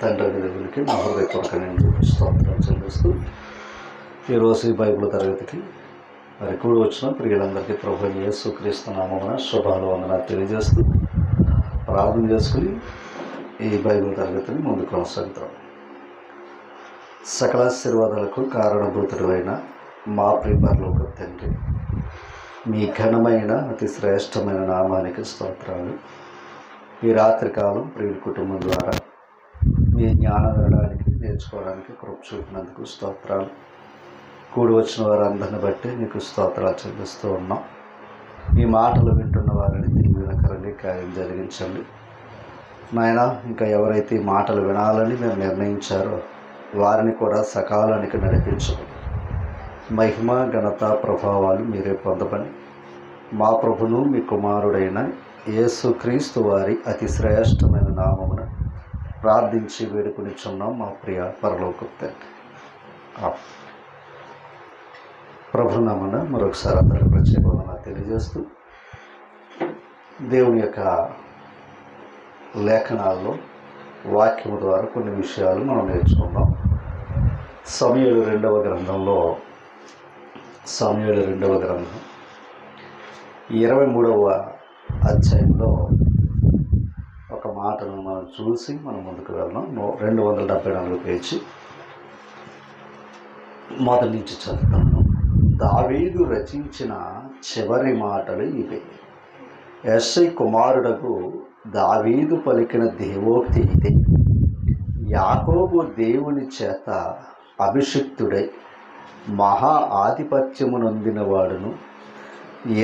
తండ్రి దేవునికి మా హృదయపూర్వకమైన స్తోత్రం చెల్లిస్తూ ఈరోజు ఈ బైబిల్ తరగతికి మరి కూడి వచ్చిన ప్రియులందరికీ ప్రభువైన యేసుక్రీస్తు నామమున శుభాలు వందనాలు తెలియజేస్తూ ప్రార్థన చేసుకుని ఈ బైబిల్ తరగతిని ముందుకు కొనసాగుతాం. సకల ఆశీర్వాదాలకు కారణభూతుడైన మా ప్రియ పరలోక తండ్రి, మీ ఘనమైన అతి శ్రేష్టమైన నామానికి స్తోత్రాలు. ఈ రాత్రికాలం ప్రియుల కుటుంబం ద్వారా మీ జ్ఞానం వినడానికి నేర్చుకోవడానికి కృప చూపినందుకు స్తోత్రాలు. కూడి వచ్చిన వారందరిని బట్టి మీకు స్తోత్రాలు చెల్లిస్తూ ఉన్నాం. ఈ మాటలు వింటున్న వారిని దీవెనకరంగా కార్యం జరిగించండి నాయన. ఇంకా ఎవరైతే ఈ మాటలు వినాలని మీరు నిర్ణయించారో వారిని కూడా సకాలానికి నడిపించండి. మహిమ ఘనత ప్రభావాలు మీరే పొందమని మా ప్రభును మీ కుమారుడైన యేసుక్రీస్తు వారి అతి శ్రేష్టమైన నామమున ప్రార్థించి వేడుకునిచున్నాం మా ప్రియ పరలోక తండ్రి. ప్రభు నామమున మరొకసారి అందరికీ ప్రత్యేక వందనాలు తెలియజేస్తూ దేవుని యొక్క లేఖనాల్లో వాక్యము ద్వారా కొన్ని విషయాలు మనం నేర్చుకుందాం. సమూయేలు రెండవ గ్రంథం 23వ అధ్యాయంలో ఒక మాటను మనం చూసి మనం ముందుకు వెళ్దాం. 274 పేజీ మొదటి నుంచి చదువుతాము. దావీదు రచించిన చివరి మాటలు ఇవే. యెష్షయి కుమారుడకు దావీదు పలికిన దేవోక్తి ఇదే. యాకోబు దేవుని చేత అభిషిక్తుడై మహా ఆధిపత్యము నొందిన వాడును,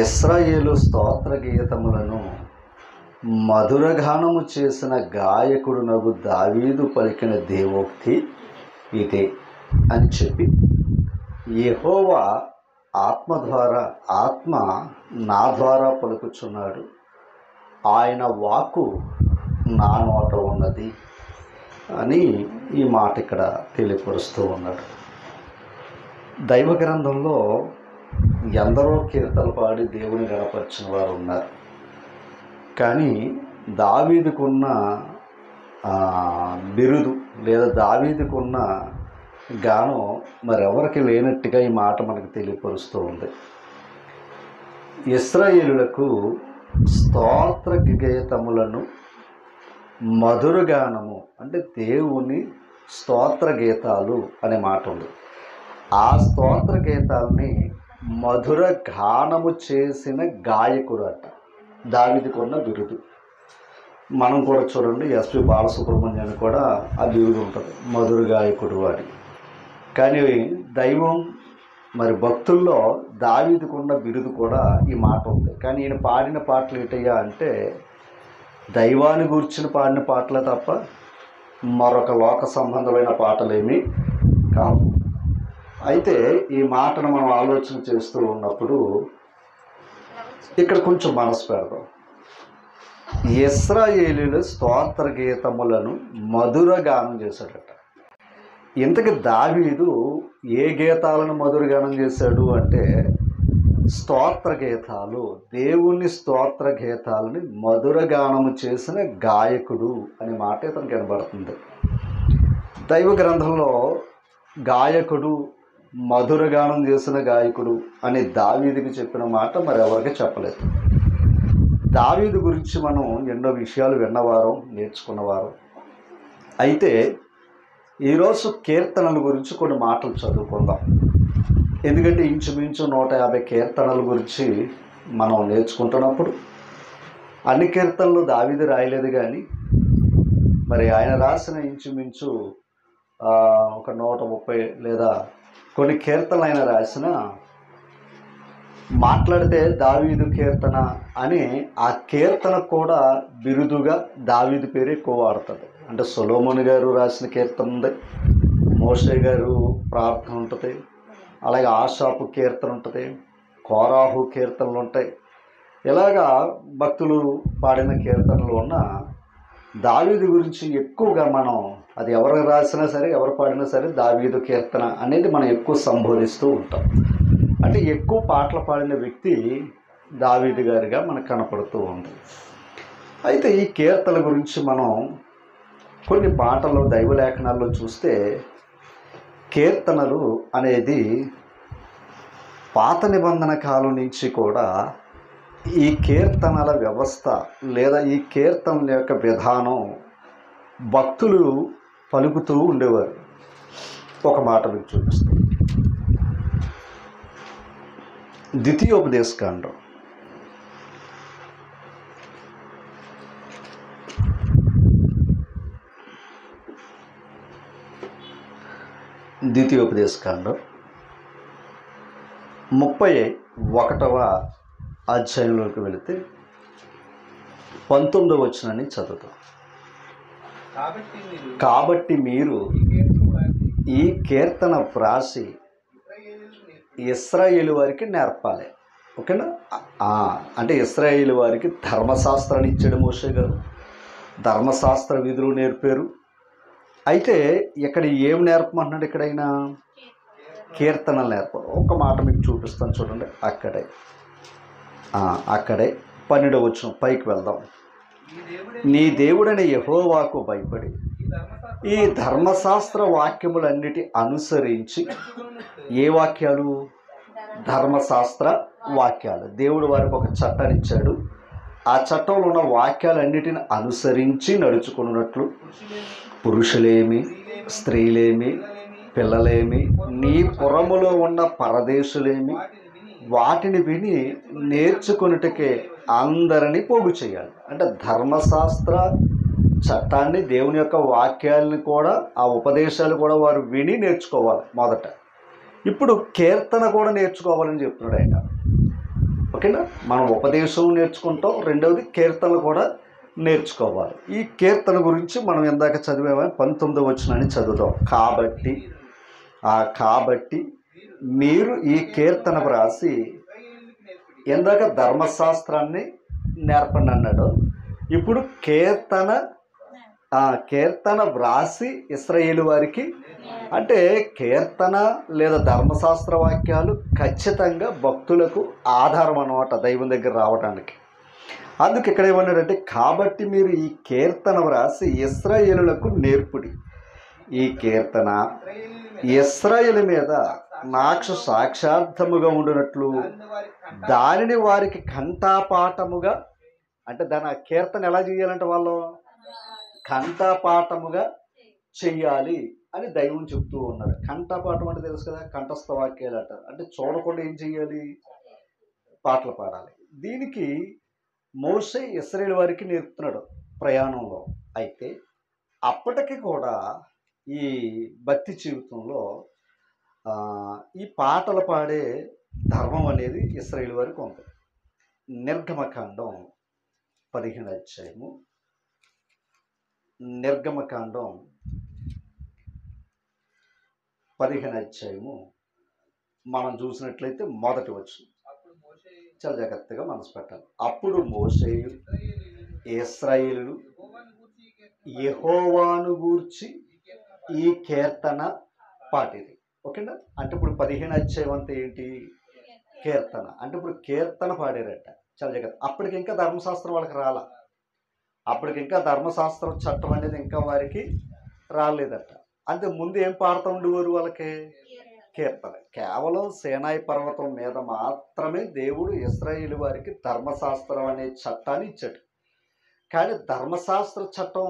ఇశ్రాయేలు స్తోత్ర గీతములను మధురగానము చేసిన గాయకుడునగు దావీదు పలికిన దేవోక్తి ఇదే అని చెప్పి, యెహోవా ఆత్మ నా ద్వారా పలుకుచున్నాడు, ఆయన వాక్కు నా నోట ఉన్నది అని ఈ మాట ఇక్కడ తెలియపరుస్తూ ఉన్నాడు. దైవ గ్రంథంలో ఎందరో కీర్తనలు పాడి దేవుని గణపరిచిన వారు ఉన్నారు. కానీ దావీదుకున్న బిరుదు లేదా దావీదుకున్న గానం మరెవరికి లేనట్టుగా ఈ మాట మనకు తెలియపరుస్తూ ఉంది. ఇశ్రాయేలులకు స్తోత్ర గీతములను మధురగానము అంటే దేవుని స్తోత్ర గీతాలు అనే మాట ఉంది. ఆ స్తోత్ర గీతాలని మధుర గానము చేసిన గాయకుడు అట దావీదుకున్న బిరుదు. మనం కూడా చూడండి, ఎస్పి బాలసుబ్రహ్మణ్యాన్ని కూడా ఆ బిరుదు ఉంటుంది, మధుర గాయకుడు అని. కానీ దైవం మరి భక్తుల్లో దావీదుకున్న బిరుదు కూడా ఈ మాట ఉంది. కానీ ఈయన పాడిన పాటలు ఏంటయ్యా అంటే దైవాన్ని గూర్చిన పాడిన పాటలే తప్ప మరొక లోక సంబంధమైన పాటలేమీ కావు. అయితే ఈ మాటను మనం ఆలోచన చేస్తూ ఉన్నప్పుడు ఇక్కడ కొంచెం మనసు పెడదాం. ఇశ్రాయేలీయుల స్తోత్ర గీతములను మధుర గానం చేశాడట. ఇంతకు దావీదు ఏ గీతాలను మధుర గానం చేశాడు అంటే స్తోత్ర గీతాలు, దేవుని స్తోత్ర గీతాలని మధుర గానము చేసిన గాయకుడు అనే మాట ఇతనికి కనబడుతుంది. దైవ గ్రంథంలో గాయకుడు, మధుర గానం చేసిన గాయకుడు అని దావీదుకి చెప్పిన మాట మరెవరికి చెప్పలేదు. దావీదు గురించి మనం ఎన్నో విషయాలు విన్నవారం, నేర్చుకున్నవారం. అయితే ఈరోజు కీర్తనల గురించి కొన్ని మాటలు చదువుకుందాం. ఎందుకంటే ఇంచుమించు 150 కీర్తనల గురించి మనం నేర్చుకుంటున్నప్పుడు అన్ని కీర్తనలు దావీదు రాయలేదు. కానీ మరి ఆయన రాసిన ఇంచుమించు ఒక 130 లేదా కొన్ని కీర్తనలు ఆయన రాసిన మాట్లాడితే దావీదు కీర్తన అని ఆ కీర్తన కూడా బిరుదుగా దావీదు పేరు ఎక్కువ వాడుతుంది. అంటే సొలొమోను గారు రాసిన కీర్తన ఉంది, మోషే గారు ప్రార్థన ఉంటుంది, అలాగే ఆషాపు కీర్తన ఉంటుంది, కోరాహు కీర్తనలు ఉంటాయి. ఇలాగా భక్తులు పాడిన కీర్తనలు ఉన్న దావీదు గురించి ఎక్కువగా మనం అది ఎవరు రాసినా సరే, ఎవరు పాడినా సరే దావీదు కీర్తన అనేది మనం ఎక్కువ సంబోధిస్తూ ఉంటాం. అంటే ఎక్కువ పాటలు పాడిన వ్యక్తి దావీదు గారిగా మనకు కనపడుతూ ఉంది. అయితే ఈ కీర్తన గురించి మనం కొన్ని మాటల్లో దైవలేఖనాల్లో చూస్తే కీర్తనలు అనేది పాత నిబంధన కాలం నుంచి కూడా ఈ కీర్తనల వ్యవస్థ లేదా ఈ కీర్తనల యొక్క విధానం భక్తులు పలుకుతూ ఉండేవారు. ఒక మాట మీకు చూపిస్తాను. ద్వితీయోపదేశకాండం ద్వితీయోపదేశకాండం 31వ అధ్యాయంలోకి వెళితే 19వ వచనాన్ని చదువుతాం. కాబట్టి మీరు ఈ కీర్తన వ్రాసి ఇశ్రాయేలు వారికి నేర్పాలి. ఓకేనా? అంటే ఇశ్రాయేలు వారికి ధర్మశాస్త్రాన్ని ఇచ్చాడు మోషే గారు. ధర్మశాస్త్ర విధులు నేర్పారు. అయితే ఇక్కడ ఏం నేర్పమంటున్నాడు? ఇక్కడైనా కీర్తనలు నేర్పాలి. ఒక మాట మీకు చూపిస్తాను చూడండి. అక్కడే 12వ వచనం పైకి వెళ్దాం. నీ దేవుడైన యెహోవాకు భయపడి ఈ ధర్మశాస్త్ర వాక్యములన్నిటి అనుసరించి, ఏ వాక్యాలు? ధర్మశాస్త్ర వాక్యాలు. దేవుడు వారికి ఒక చట్టాన్ని ఇచ్చాడు. ఆ చట్టంలో ఉన్న వాక్యాలన్నిటిని అనుసరించి నడుచుకున్నట్లు పురుషులేమి, స్త్రీలేమి, పిల్లలేమి, నీ పురములో ఉన్న పరదేశులేమి వాటిని విని నేర్చుకొనుటకే అందరినీ పోగు చేయాలి. అంటే ధర్మశాస్త్ర చట్టాన్ని, దేవుని యొక్క వాక్యాలని కూడా, ఆ ఉపదేశాలు కూడా వారు విని నేర్చుకోవాలి మొదట. ఇప్పుడు కీర్తన కూడా నేర్చుకోవాలని చెప్తున్నాడు ఆయన. ఓకేనా? మనం ఉపదేశం నేర్చుకుంటాం, రెండవది కీర్తనలు కూడా నేర్చుకోవాలి. ఈ కీర్తన గురించి మనం ఇందాక చదివామని 19వ వచనాన్ని చదువుదాం. కాబట్టి మీరు ఈ కీర్తన వ్రాసి, ఇందాక ధర్మశాస్త్రాన్ని నేర్పండి అన్నాడు. ఇప్పుడు కీర్తన వ్రాసి ఇశ్రాయేలు వారికి, అంటే కీర్తన లేదా ధర్మశాస్త్ర వాక్యాలు ఖచ్చితంగా భక్తులకు ఆధారం అన్నమాట దైవం దగ్గర రావడానికి. అందుకు ఇక్కడ ఏమన్నాడంటే, కాబట్టి మీరు ఈ కీర్తన వ్రాసి ఇశ్రాయేలులకు నేర్పుడి. ఈ కీర్తన ఇశ్రాయేలు మీద నాకు సాక్షార్థముగా ఉండినట్లు దానిని వారికి కంఠపాఠముగా, అంటే దాని ఆ కీర్తన ఎలా చేయాలంటే వాళ్ళు కంఠపాఠముగా చెయ్యాలి అని దైవం చెప్తూ ఉన్నాడు. కంఠపాఠం అంటే తెలుసు కదా, కంఠస్థ వాక్యాలు అంటారు. అంటే చూడకుండా ఏం చెయ్యాలి? పాటలు పాడాలి. దీనికి మోషే ఇశ్రాయేలు వారికి నేర్పుతున్నాడు ప్రయాణంలో. అయితే అప్పటికి కూడా ఈ భక్తి జీవితంలో ఈ పాటలు పాడే ధర్మం అనేది ఇశ్రాయేలు వారికి ఉంది. నిర్గమకాండం 15వ అధ్యాయము, నిర్గమకాండం 15వ అధ్యాయము మనం చూసినట్లయితే మొదటి వచనం చాలా జాగ్రత్తగా మనసు పెట్టాలి. అప్పుడు మోషేయు ఇశ్రాయేలు యెహోవాను గూర్చి ఈ కీర్తన పాటిది. ఓకేనా? అంటే ఇప్పుడు 15వ అధ్యాయం అంతా ఏంటి? కీర్తన. అంటే ఇప్పుడు కీర్తన పాడారట. చాలా జాగ్రత్త. అప్పటికి ఇంకా ధర్మశాస్త్రం వాళ్ళకి రాలా. అప్పటికి ఇంకా ధర్మశాస్త్రం చట్టం అనేది ఇంకా వారికి రాలేదట. అంటే ముందు ఏం పాడుతూ ఉండేవారు వాళ్ళకి? కీర్తన. కేవలం సీనాయి పర్వతం మీద మాత్రమే దేవుడు ఇశ్రాయేలు వారికి ధర్మశాస్త్రం అనే చట్టాన్ని ఇచ్చాడు. కానీ ధర్మశాస్త్ర చట్టం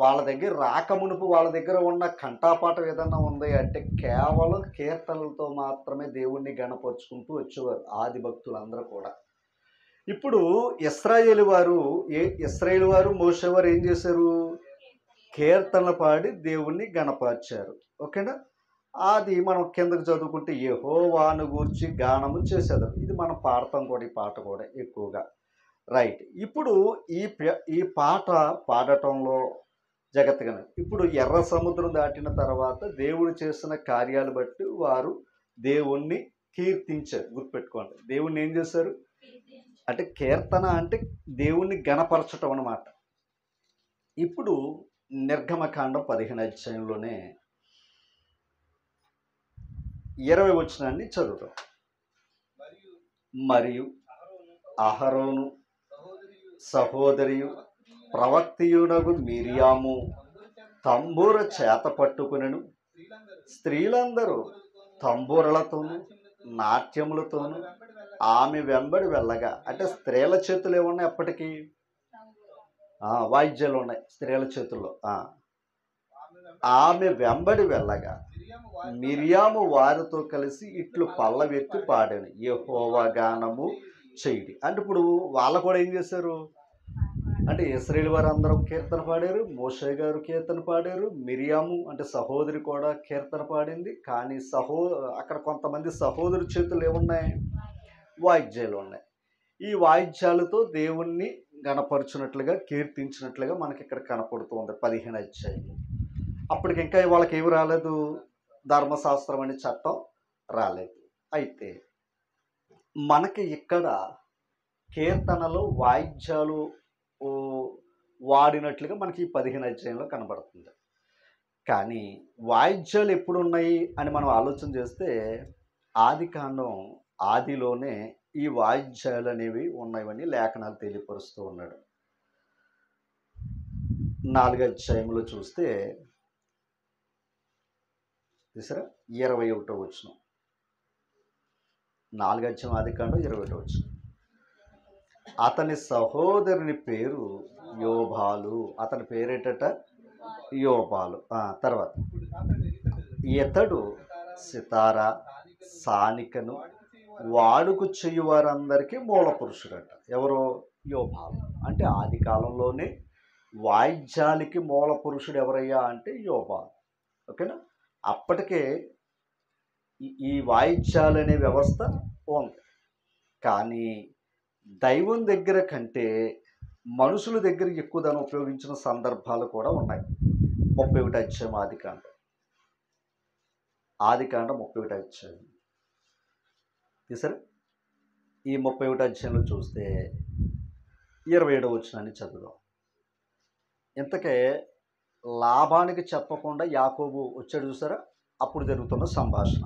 వాళ్ళ దగ్గర రాకమునుపు వాళ్ళ దగ్గర ఉన్న కంఠపాఠం ఏదన్నా ఉంది అంటే కేవలం కీర్తనలతో మాత్రమే దేవుణ్ణి గణపరుచుకుంటూ వచ్చేవారు ఆది భక్తులందరూ కూడా. ఇప్పుడు ఇశ్రాయేలు వారు మోషే వారు ఏం చేశారు? కీర్తనలు పాడి దేవుణ్ణి గణపరిచారు. ఓకేనా? అది మనం కిందకు చదువుకుంటే యెహోవాను గూర్చి గానము చేసేదారు. ఇది మనం పాడతాం కూడా, ఈ పాట కూడా ఎక్కువగా. రైట్. ఇప్పుడు ఈ పాట పాడటంలో జాగ్రత్తగా, ఇప్పుడు ఎర్ర సముద్రం దాటిన తర్వాత దేవుడు చేసిన కార్యాలు బట్టి వారు దేవుణ్ణి కీర్తించారు. గుర్తుపెట్టుకోండి, దేవుణ్ణి ఏం చేశారు అంటే కీర్తన అంటే దేవుణ్ణి గణపరచటం అన్నమాట. ఇప్పుడు నిర్గమకాండం 15వ అధ్యాయంలోనే 20వ వచనాన్ని చదువుతాం. మరియు అహరోను సహోదరియు ప్రవక్తయునగు మిరియాము తంబూర చేత పట్టుకునెను. స్త్రీలందరూ తంబూరలతోనూ నాట్యములతోనూ ఆమె వెంబడి వెళ్ళగా, అంటే స్త్రీల చేతులు ఏమున్నాయి అప్పటికి? వాయిద్యాలు ఉన్నాయి స్త్రీల చేతుల్లో. ఆమె వెంబడి వెళ్ళగా మిరియాము వారితో కలిసి ఇట్లు పల్లవెత్తి పాడాను, యెహోవా గానము చేయుడి. అంటే ఇప్పుడు వాళ్ళు కూడా ఏం చేశారు అంటే ఇశ్రాయేలు వారు అందరూ కీర్తన పాడారు, మోషే గారు కీర్తన పాడారు, మిరియాము అంటే సహోదరి కూడా కీర్తన పాడింది. కానీ అక్కడ కొంతమంది సహోదరు చేతులు ఏమున్నాయి? వాయిద్యాలు ఉన్నాయి. ఈ వాయిద్యాలతో దేవుణ్ణి గణపరుచున్నట్లుగా, కీర్తించినట్లుగా మనకి ఇక్కడ కనపడుతూ ఉంది 15 అధ్యాయంలో. అప్పటికి ఇంకా వాళ్ళకి ఏమి రాలేదు? ధర్మశాస్త్రం అనే చట్టం రాలేదు. అయితే మనకి ఇక్కడ కీర్తనలో వాయిద్యాలు వాడినట్లుగా మనకి ఈ 15 అధ్యాయంలో కనబడుతుంది. కానీ వాయిద్యాలు ఎప్పుడు ఉన్నాయి అని మనం ఆలోచన చేస్తే ఆదికాండం ఆదిలోనే ఈ వాయిద్యాలు అనేవి ఉన్నాయని లేఖనాలు తెలియపరుస్తూ ఉన్నాడు. 4 అధ్యాయంలో చూస్తే చూసారా 21వ వచనం. 4 అధ్యాయం ఆదికాండం 21వ వచనం. అతని సహోదరుని పేరు యోబాలు. అతని పేరేటట యోబాలు. తర్వాత ఇతడు సితారా సానికను వాడుకు చెయ్యి వారందరికీ మూల పురుషుడట. ఎవరో? యోబాలు. అంటే ఆది కాలంలోనే వాయిద్యాలకి మూల పురుషుడు ఎవరయ్యా అంటే యోబాలు. ఓకేనా? అప్పటికే ఈ వాయిద్యాలు అనే వ్యవస్థ ఉంది. కానీ దైవం దగ్గర కంటే మనుషుల దగ్గర ఎక్కువ దాన్ని ఉపయోగించిన సందర్భాలు కూడా ఉన్నాయి. 31 అధ్యాయం ఆదికాండం 31 అధ్యాయం తీసారా? ఈ 31 అధ్యాయంలో చూస్తే 27వ వచనాన్ని చదువుదాం. ఇంతకే లాభానికి చెప్పకుండా యాకోబు వచ్చాడు చూసారా? అప్పుడు జరుగుతున్న సంభాషణ.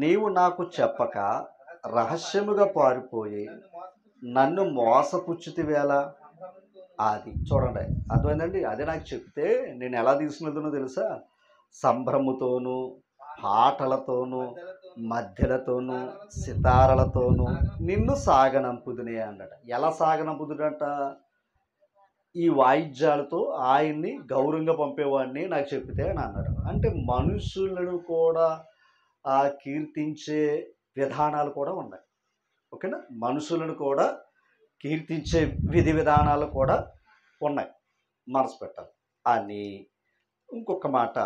నీవు నాకు చెప్పక రహస్యముగా పారిపోయి నన్ను మోసపుచ్చుతివేళ. అది చూడండి, అర్థమైందండి. అదే నాకు చెప్తే నేను ఎలా తీసుకున్నదో తెలుసా? సంభ్రముతోనూ పాటలతోనూ మధ్యలతోనూ సితారలతోనూ నిన్ను సాగనంపుదునే అన్నట. ఎలా సాగనంపుదుడంట? ఈ వాయిద్యాలతో ఆయన్ని గౌరవంగా పంపేవాడిని నాకు చెప్తే అని అన్నాడు. అంటే మనుషులను కూడా కీర్తించే విధానాలు కూడా ఉన్నాయి. ఓకేనా? మనుషులను కూడా కీర్తించే విధి విధానాలు కూడా ఉన్నాయి. మనసు పెట్టాలి అని. ఇంకొక మాట,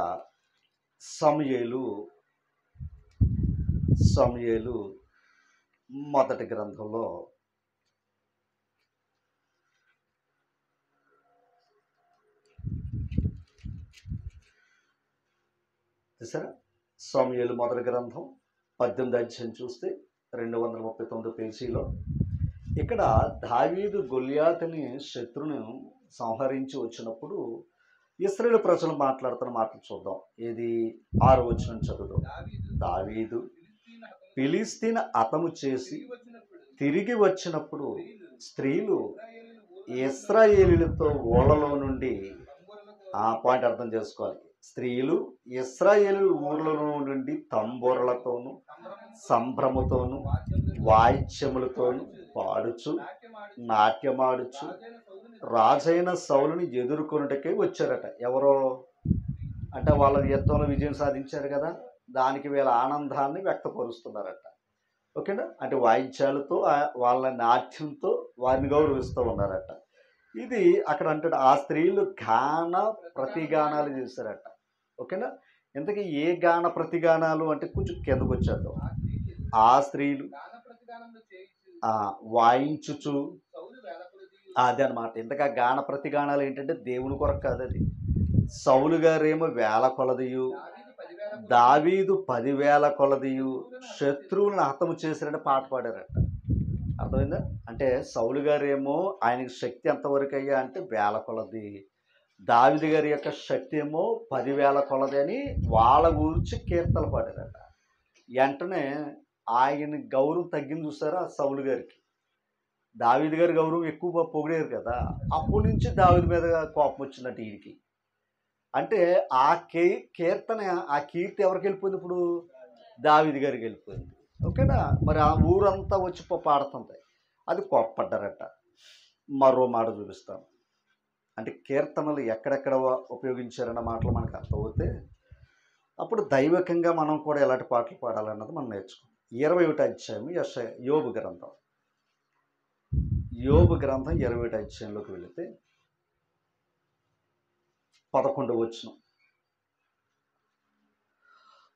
సమూయేలు మొదటి గ్రంథంలో చూసారా? సమూయేలు మొదటి గ్రంథం 18 అధ్యాయం చూస్తే 239 పేజీలో ఇక్కడ దావీదు గొల్యాతుని శత్రుని సంహరించి వచ్చినప్పుడు ఇశ్రాయేలు ప్రజలు మాట్లాడుతున్న మాటలు చూద్దాం. ఏది? 6వ వచనం చదువుదాం. దావీదు ఫిలిస్తీన్ హతము చేసి తిరిగి వచ్చినప్పుడు స్త్రీలు ఇశ్రాయేలీలతో ఊళ్ళలో నుండి, పాయింట్ అర్థం చేసుకోవాలి, స్త్రీలు ఇశ్రాయేలు ఊర్లలో నుండి తంబూరలతోనూ సంభ్రమతోనూ వాయిద్యములతోనూ పాడుచు నాట్యమాడుచు రాజైన సౌలుని ఎదుర్కొనుటకే వచ్చారట. ఎవరో అంటే వాళ్ళ యుద్ధంలో విజయం సాధించారు కదా, దానికి వీళ్ళ ఆనందాన్ని వ్యక్తపరుస్తున్నారట. ఓకేనా? అంటే వాయిద్యాలతో వాళ్ళ నాట్యంతో వారిని గౌరవిస్తూ ఉన్నారట. ఇది అక్కడ అంటాడు, ఆ స్త్రీలు గాన ప్రతిగానాలు చేశారట. ఓకేనా? ఇంతకీ ఏ గాన ప్రతిగానాలు అంటే కొంచెం కిందకు వచ్చేద్దాం. ఆ స్త్రీలు వాయించుచు, అదే అనమాట. ఇంతగా గాన ప్రతిగానాలు ఏంటంటే దేవుని కొరకు కాదు. అది సౌలు గారేమో వేల కొలదియు, దావీదు 10,000 కొలదియు శత్రువులను హతము చేశారని పాట పాడారట. అర్థమైందా? అంటే సౌలు గారేమో ఆయనకి శక్తి ఎంతవరకు అయ్యా అంటే 1000 కొలది, దావీదు గారి యొక్క శక్తి ఏమో 10,000 కొలది అని వాళ్ళ గురించి కీర్తనలు పాడారట. వెంటనే ఆయన గౌరవం తగ్గింది చూసారా సౌలు గారికి. దావీదు గారి గౌరవం ఎక్కువ పొగిడారు కదా, అప్పటి నుంచి దావీదు మీద కోపం వచ్చిందట ఈయనకి. అంటే ఆ కీర్తన, ఆ కీర్తి ఎవరికి వెళ్ళిపోయింది ఇప్పుడు? దావీదు గారికి వెళ్ళిపోయింది. ఓకేనా? మరి ఆ ఊరంతా వచ్చి పాడుతుంది. అది కోప్పడ్డారట. మరో మాట చూపిస్తాను. అంటే కీర్తనలు ఎక్కడెక్కడ ఉపయోగించారన్న మాటలు మనకు అర్థమవుతే అప్పుడు దైవికంగా మనం కూడా ఎలాంటి పాటలు పాడాలన్నది మనం నేర్చుకోం. 21 అధ్యాయం యోబు గ్రంథం. యోబు గ్రంథం 21 అధ్యాయంలోకి వెళితే 11 వచనం.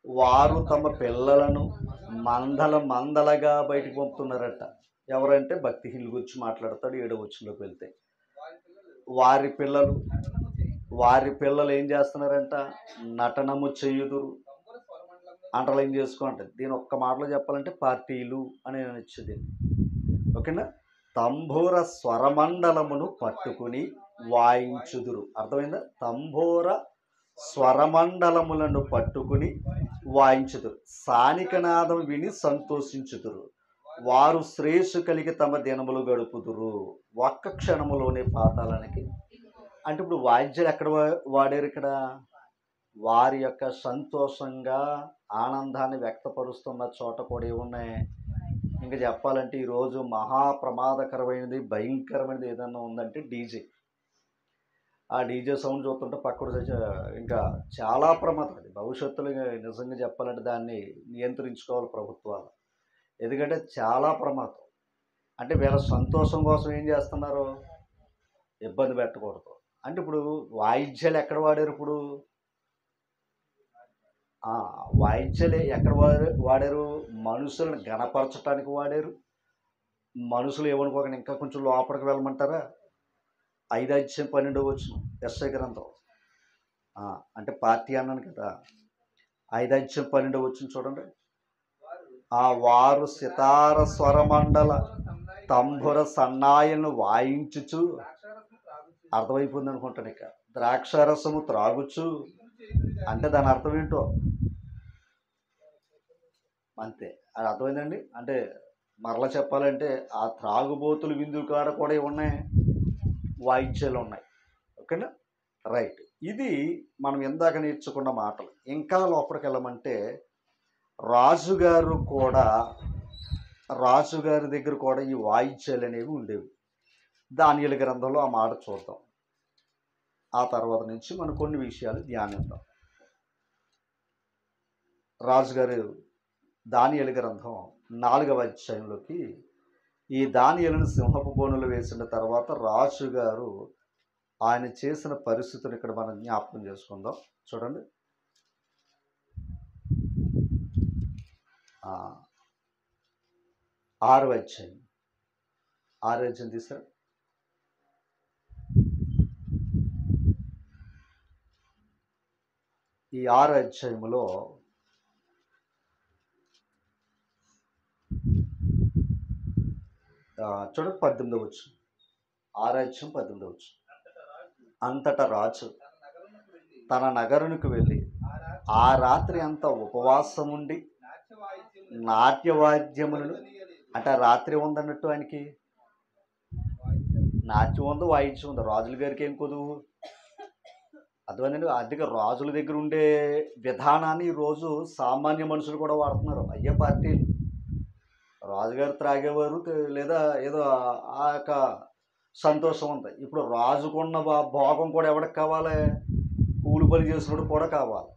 వారు తమ పిల్లలను మందలగా బయటకు పంపుతున్నారట. ఎవరంటే భక్తిహీనుల గురించి మాట్లాడతాడు 7వ వచనంలోకి వెళ్తే. వారి పిల్లలు ఏం చేస్తున్నారంట? నటనము చెయ్యుదురు. అండర్లైన్ చేసుకోండి. దీని ఒక్క మాటలో చెప్పాలంటే పార్టీలు అని నేను ఇచ్చేది. ఓకేనా? తంబూర స్వరమండలమును పట్టుకుని వాయించుదురు. అర్థమైందా? తంబూర స్వరమండలములను పట్టుకుని వాయించుదురు. సానికనాదం విని సంతోషించుదురు. వారు శ్రేయస్సు కలిగి తమ దినములు గడుపుదురు. ఒక్క క్షణములోనే పాతాళానికి. అంటే ఇప్పుడు వాయిద్యాలు ఎక్కడ వాడారు? ఇక్కడ వారి యొక్క సంతోషంగా ఆనందాన్ని వ్యక్తపరుస్తున్న చోట కూడా ఏమున్నాయి? ఇంకా చెప్పాలంటే ఈరోజు మహాప్రమాదకరమైనది, భయంకరమైనది ఏదన్నా ఉందంటే డీజే. ఆ డీజే సౌండ్ చూస్తుంటే పక్కన ఇంకా చాలా ప్రమాదం. అది భవిష్యత్తులో నిజంగా చెప్పాలంటే దాన్ని నియంత్రించుకోవాలి ప్రభుత్వాలు. ఎందుకంటే చాలా ప్రమాదం. అంటే వీళ్ళ సంతోషం కోసం ఏం చేస్తున్నారు? ఇబ్బంది పెట్టకూడదు. అంటే ఇప్పుడు వాయిద్యాలు ఎక్కడ వాడారు? ఇప్పుడు వాయిద్యాలు ఎక్కడ వాడారు? మనుషులను గణపరచడానికి వాడారు. మనుషులు ఏమనుకోకండి, ఇంకా కొంచెం లోపలికి వెళ్ళమంటారా? 5 అధ్యాయం 12వ వచనం యెషయా గ్రంథం. అంటే పార్టీ అన్నాను కదా. 5 అధ్యాయం 12వ వచనం చూడండి. వారు సితార స్వరమండల తంబుర సన్నాయిలను వాయించుచు, అర్థమైపోయింది అనుకుంటాను. ఇక ద్రాక్షారసము త్రాగుచు అంటే దాని అర్థం ఏంటో అంతే. అది అర్థమైందండి. అంటే మరలా చెప్పాలంటే ఆ త్రాగుబోతులు విందు కాడ కూడా ఉన్నాయి, వాయిద్యాలు ఉన్నాయి. ఓకేనా? రైట్. ఇది మనం ఇందాక నేర్చుకున్న మాటలు. ఇంకా లోపలికి వెళ్ళమంటే రాజుగారి దగ్గర కూడా ఈ వాయిద్యాలు అనేవి ఉండేవి. దానియేలు గ్రంథంలో ఆ మాట చూద్దాం. ఆ తర్వాత నుంచి మనం కొన్ని విషయాలు ధ్యానిద్దాం. రాజుగారు దానియేలు గ్రంథం 4వ అధ్యాయంలోకి, ఈ దానియేలును సింహపు బోనులు వేసిన తర్వాత రాజుగారు ఆయన చేసిన పరిస్థితులు ఇక్కడ మనం జ్ఞాపకం చేసుకుందాం. చూడండి. 6వ అధ్యాయం. 6వ అధ్యాయం తీసారు. ఈ 6వ అధ్యాయంలో చూడండి 18వ వచనం. 6వ అధ్యాయం 18వ వచనం. అంతటా రాజు తన నగరునికి వెళ్ళి ఆ రాత్రి అంతా ఉపవాసం ఉండి నాట్యవాద్యములను, అంటే రాత్రి ఉందన్నట్టు ఆయనకి నాట్యం ఉంది, వాయిద్యం ఉంది. రాజుల గారికి ఏం కొదువు? అర్థమైందండి. అందుకే రాజుల దగ్గర ఉండే విధానాన్ని ఈరోజు సామాన్య మనుషులు కూడా వాడుతున్నారు. అయ్యే పార్టీలు. రాజుగారు త్రాగేవారు, లేదా ఏదో ఆ యొక్క సంతోషం ఉంది. ఇప్పుడు రాజుకున్న భోగం కూడా ఎవరికి కావాలి? కూలి పని చేసినప్పుడు కూడా కావాలి.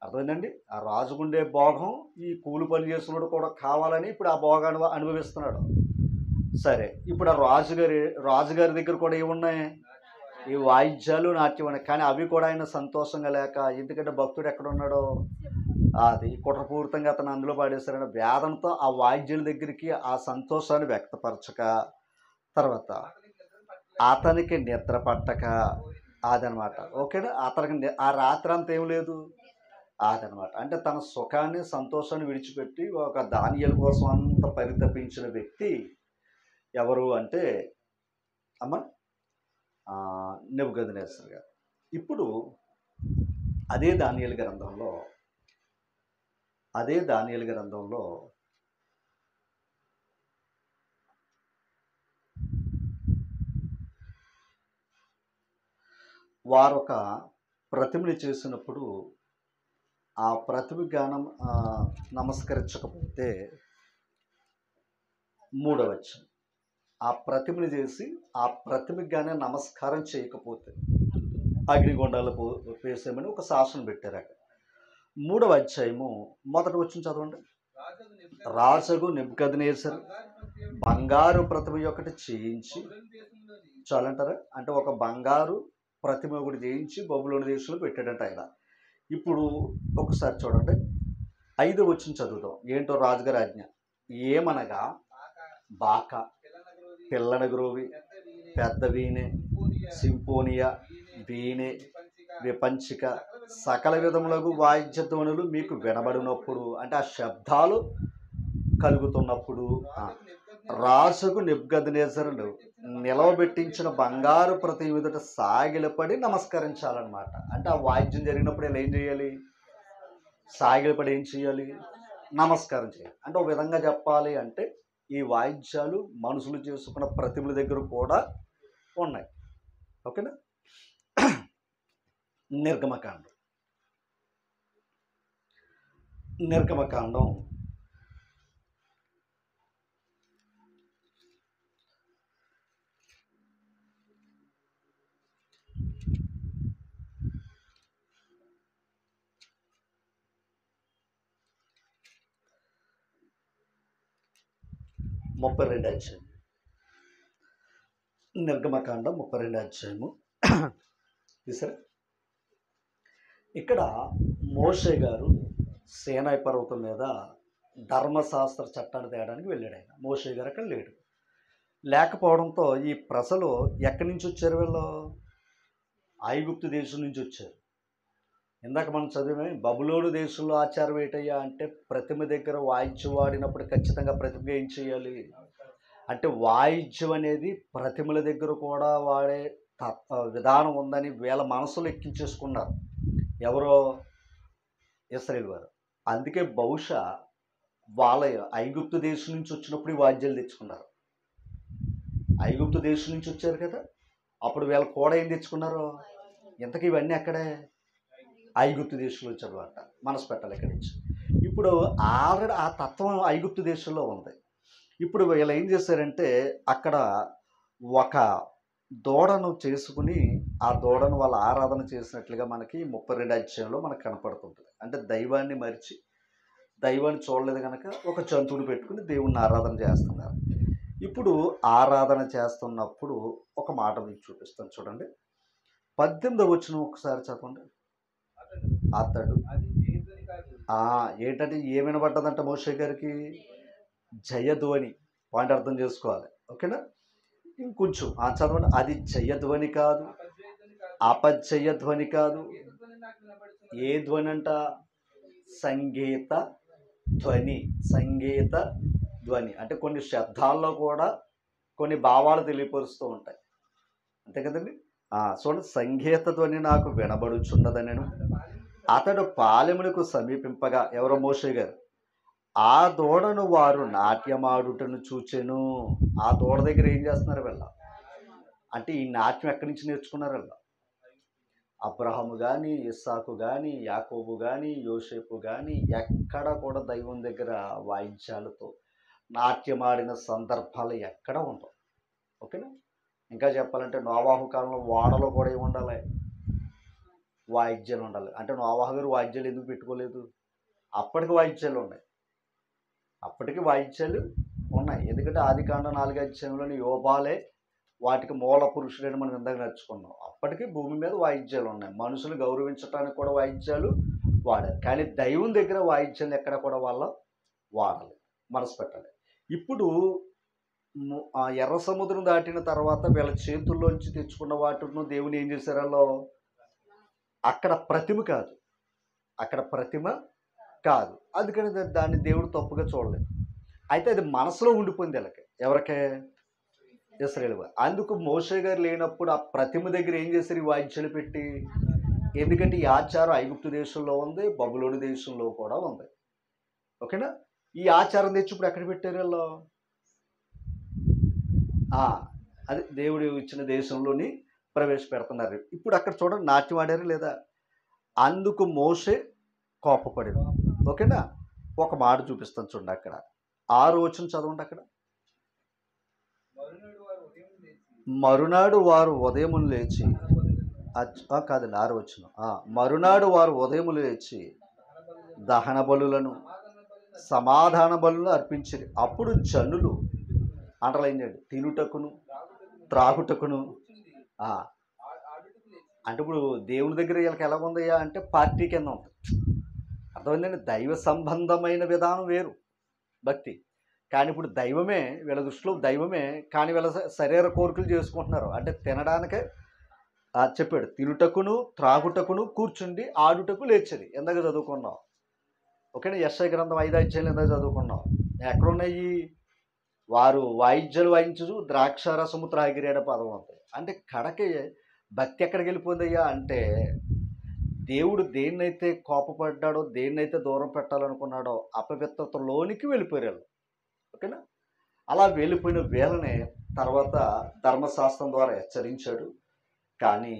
అర్థమైందండి. ఆ రాజుకుండే భోగం ఈ కూలి పని చేసినప్పుడు కూడా కావాలని ఇప్పుడు ఆ భోగాన్ని అనుభవిస్తున్నాడు. సరే, ఇప్పుడు ఆ రాజుగారి దగ్గర కూడా ఏమున్నాయి? ఈ వాయిద్యాలు, నాట్యం ఉన్నాయి. కానీ అవి కూడా ఆయన సంతోషంగా లేక, ఎందుకంటే భక్తుడు ఎక్కడ ఉన్నాడో అది కుట్రపూరితంగా అతను అందులో పాడేశారని వేదంతో ఆ వాయిద్యాల దగ్గరికి ఆ సంతోషాన్ని వ్యక్తపరచక, తర్వాత అతనికి నిద్ర పట్టక, అదనమాట. ఓకేనా? అతనికి ఆ రాత్రి అంతా ఏం లేదు, అదనమాట. అంటే తన సుఖాన్ని, సంతోషాన్ని విడిచిపెట్టి ఒక దానియేలు కోసం అంత పరితపించిన వ్యక్తి ఎవరు అంటే నెబుకద్నెజర్ గారు. ఇప్పుడు అదే దానియేలు గ్రంథంలో వారొక ప్రతిమని చేసినప్పుడు ఆ ప్రతిమ గానం నమస్కరించకపోతే మూడవ వచనం, ఆ ప్రతిమని చేసి ఆ ప్రతిమకి కానీ నమస్కారం చేయకపోతే అగ్నిగుండాలు వేసేయమని ఒక శాసనం పెట్టారు అక్కడ. 3వ అధ్యాయము మొదటి వచనం చదవండి. రాజగు నెబుకద్నెజరు బంగారు ప్రతిమ ఒకటి చేయించి, చాలంటారా, అంటే ఒక బంగారు ప్రతిమ ఒకటి చేయించి బబులోను దేశంలో పెట్టాడంట ఆయన. ఇప్పుడు ఒకసారి చూడండి, 5వ వచనం చదువుదాం. ఏంటో రాజుగారి ఆజ్ఞ ఏమనగా బాక, పిల్లన గ్రోవి, పెద్ద వీణె, సింఫోనియా, వీణె, విపంచిక, సకల విధములకు వాయిద్య ధ్వనులు మీకు వినబడినప్పుడు, అంటే ఆ శబ్దాలు కలుగుతున్నప్పుడు రాజుకు నెబుకద్నెజరు నిలవబెట్టించిన బంగారు ప్రతిమ ఎదుట సాగిలపడి నమస్కరించాలన్నమాట. అంటే ఆ వాయిద్యం జరిగినప్పుడు ఇలా ఏం చేయాలి? సాగిలపడి ఏం చేయాలి? నమస్కారం చేయాలి. అంటే ఒక విధంగా చెప్పాలి అంటే ఈ వాయిద్యాలు మనుషులు చేసుకున్న ప్రతిమల దగ్గర కూడా ఉన్నాయి. ఓకేనా? నిర్గమకాండం 32 అధ్యాయం. నిర్గమకాండం 32 అధ్యాయము చూసారా? ఇక్కడ మోషే గారు సీనాయి పర్వతం మీద ధర్మశాస్త్ర చట్టాన్ని తేయడానికి వెళ్ళాడు. ఆయన మోషే గారు అక్కడ లేడు. లేకపోవడంతో ఈ ప్రజలు ఎక్కడి నుంచి వచ్చారు? వీళ్ళు ఐగుప్తు దేశం నుంచి వచ్చారు. ఇందాక మనం చదివే బబులోను దేశంలో ఆచారం ఏంటయ్యా అంటే ప్రతిమ దగ్గర వాయిద్యం వాడినప్పుడు ఖచ్చితంగా ప్రతిమ ఏం చేయాలి అంటే వాయిద్యం అనేది ప్రతిమల దగ్గర కూడా వాడే విధానం ఉందని వీళ్ళ మనసులో ఎక్కించేసుకున్నారు. ఎవరో ఇశ్రాయేలు వారు. అందుకే బహుశా వాళ్ళ ఐగుప్తు దేశం నుంచి వచ్చినప్పుడు ఈ వాద్యాలు తెచ్చుకున్నారు. ఐగుప్తు దేశం నుంచి వచ్చారు కదా, అప్పుడు వీళ్ళ కూడా ఏం తెచ్చుకున్నారు? ఇంతకీ ఇవన్నీ అక్కడే ఐగుప్తు దేశంలో వచ్చారన్నమాట. మనసు పెట్టాలి ఇక్కడి నుంచి. ఇప్పుడు ఆల్రెడీ ఆ తత్వం ఐగుప్తు దేశంలో ఉంది. ఇప్పుడు వీళ్ళు ఏం చేశారంటే అక్కడ ఒక దూడను చేసుకుని ఆ దూడను వాళ్ళ ఆరాధన చేసినట్లుగా మనకి 32 అధ్యాయంలో మనకు కనపడుతుంటుంది. అంటే దైవాన్ని మరిచి దైవాన్ని చూడలేదు కనుక ఒక జంతువుని పెట్టుకుని దేవుణ్ణి ఆరాధన చేస్తున్నారు. ఇప్పుడు ఆరాధన చేస్తున్నప్పుడు ఒక మాట మీకు చూపిస్తాను చూడండి. 18వ వచనం ఒకసారి చదవండి. అతడు ఏంటంటే ఏం వినబడ్డదంట మోషే గారికి? జయధ్వని. పాయింట్ అర్థం చేసుకోవాలి. ఓకేనా? ఇంకొంచెం చదవండి. అది జయధ్వని కాదు, అపజయ ధ్వని కాదు. ఏ ధ్వని అంట? సంగీత ధ్వని. సంగీత ధ్వని అంటే కొన్ని శబ్దాల్లో కూడా కొన్ని భావాలు తెలియపరుస్తూ ఉంటాయి. అంతే కదండి? చూడండి, సంగీత ధ్వని నాకు వినబడుచున్నదనెను. అతడు పాలెమునకు సమీపింపగా, ఎవరో మోషే గారు, ఆ దూడను వారు నాట్యమాడుటను చూచెను. ఆ దూడ దగ్గర ఏం చేస్తున్నారు వీళ్ళ? అంటే ఈ నాట్యం ఎక్కడి నుంచి నేర్చుకున్నారు వీళ్ళ? అబ్రహాము కానీ, ఇస్సాకు కానీ, యాకోబు కానీ, యోసేపు కానీ ఎక్కడ కూడా దైవం దగ్గర వాయిద్యాలతో నాట్యమాడిన సందర్భాలు ఎక్కడ ఉండవు. ఓకేనా? ఇంకా చెప్పాలంటే నోవాహు కాలంలో ఓడలో కూడా ఏమి ఉండాలి? వాయిద్యాలు ఉండాలి. అంటే నోవాహు గారు వాయిద్యాలు ఎందుకు పెట్టుకోలేదు? అప్పటికి వాయిద్యాలు ఉన్నాయి. అప్పటికి వాయిద్యాలు ఉన్నాయి. ఎందుకంటే ఆదికాండం 4వ అధ్యాయంలోని యోబాలే వాటికి మూల పురుషుడని మనం ఇందాక నేర్చుకున్నాం. అప్పటికి భూమి మీద వాయిద్యాలు ఉన్నాయి. మనుషులు గౌరవించడానికి కూడా వాయిద్యాలు వాడారు. కానీ దైవం దగ్గర వాయిద్యాలు ఎక్కడ కూడా వాళ్ళ వాడాలి. మనసు పెట్టాలి. ఇప్పుడు ఎర్ర సముద్రం దాటిన తర్వాత వీళ్ళ చేతుల్లోంచి తెచ్చుకున్న వాటిని దేవుని ఏం చేశారు? వాళ్ళు అక్కడ ప్రతిమ కాదు, అక్కడ ప్రతిమ కాదు. అందుకని దాన్ని దేవుడు తప్పుగా చూడలేదు. అయితే అది మనసులో ఉండిపోయింది వీళ్ళకి. ఎవరికే? ఇశ్రాయేలు. అందుకు మోషే గారు లేనప్పుడు ఆ ప్రతిమ దగ్గర ఏం చేశారు? ఈ వాయిద్యాలు పెట్టి. ఎందుకంటే ఈ ఆచారం ఐగుప్తు దేశంలో ఉంది, బబులోను దేశంలో కూడా ఉంది. ఓకేనా? ఈ ఆచారం తెచ్చి ఇప్పుడు ఎక్కడ పెట్టారు వీళ్ళు? అది దేవుడు ఇచ్చిన దేశంలోని ప్రవేశపెడుతున్నారు. ఇప్పుడు అక్కడ చూడండి, నాట్యం ఆడారు లేదా? అందుకు మోషే కోపపడింది. ఓకేనా? ఒక మాట చూపిస్తాను చూడండి. అక్కడ 6వ వచనం చదవండి. అక్కడ మరునాడు వారు ఉదయం లేచి కాదండి 6వ వచనం. మరునాడు వారు ఉదయం లేచి దహన బలులను సమాధాన బలులను అర్పించిరి. అప్పుడు జనులు అంటర్లైన్ చేయండి, తినుటకును త్రాగుటకును. అంటే ఇప్పుడు దేవుని దగ్గర వీళ్ళకి ఎలా ఉందయ్యా అంటే పార్టీ కింద ఉంది. అర్థమైందండి? దైవ సంబంధమైన విధానం వేరు భక్తి. కానీ ఇప్పుడు దైవమే వీళ్ళ దృష్టిలో దైవమే, కానీ వీళ్ళ శరీర కోరికలు చేసుకుంటున్నారు. అంటే తినడానికే చెప్పాడు, తినుటకును త్రాగుటకును కూర్చుండి ఆడుటకు లేచేది. ఎందాక చదువుకున్నాం. ఓకేనా? యెషయా గ్రంథం 5వ అధ్యాయంలో ఎందాక చదువుకున్నాం. ఎక్కడున్నాయి? వారు వాయిద్యాలు వాయించు ద్రాక్షారసము త్రాగిరేడ పదం అవుతాయి. అంటే కడకి భక్తి ఎక్కడికి వెళ్ళిపోయిందయ్యా అంటే, దేవుడు దేన్నైతే కోపపడ్డాడో, దేన్నైతే దూరం పెట్టాలనుకున్నాడో అపవిత్రతలోనికి వెళ్ళిపోయారు. ఓకేనా? అలా వెళ్ళిపోయిన వీళ్ళనే తర్వాత ధర్మశాస్త్రం ద్వారా హెచ్చరించాడు. కానీ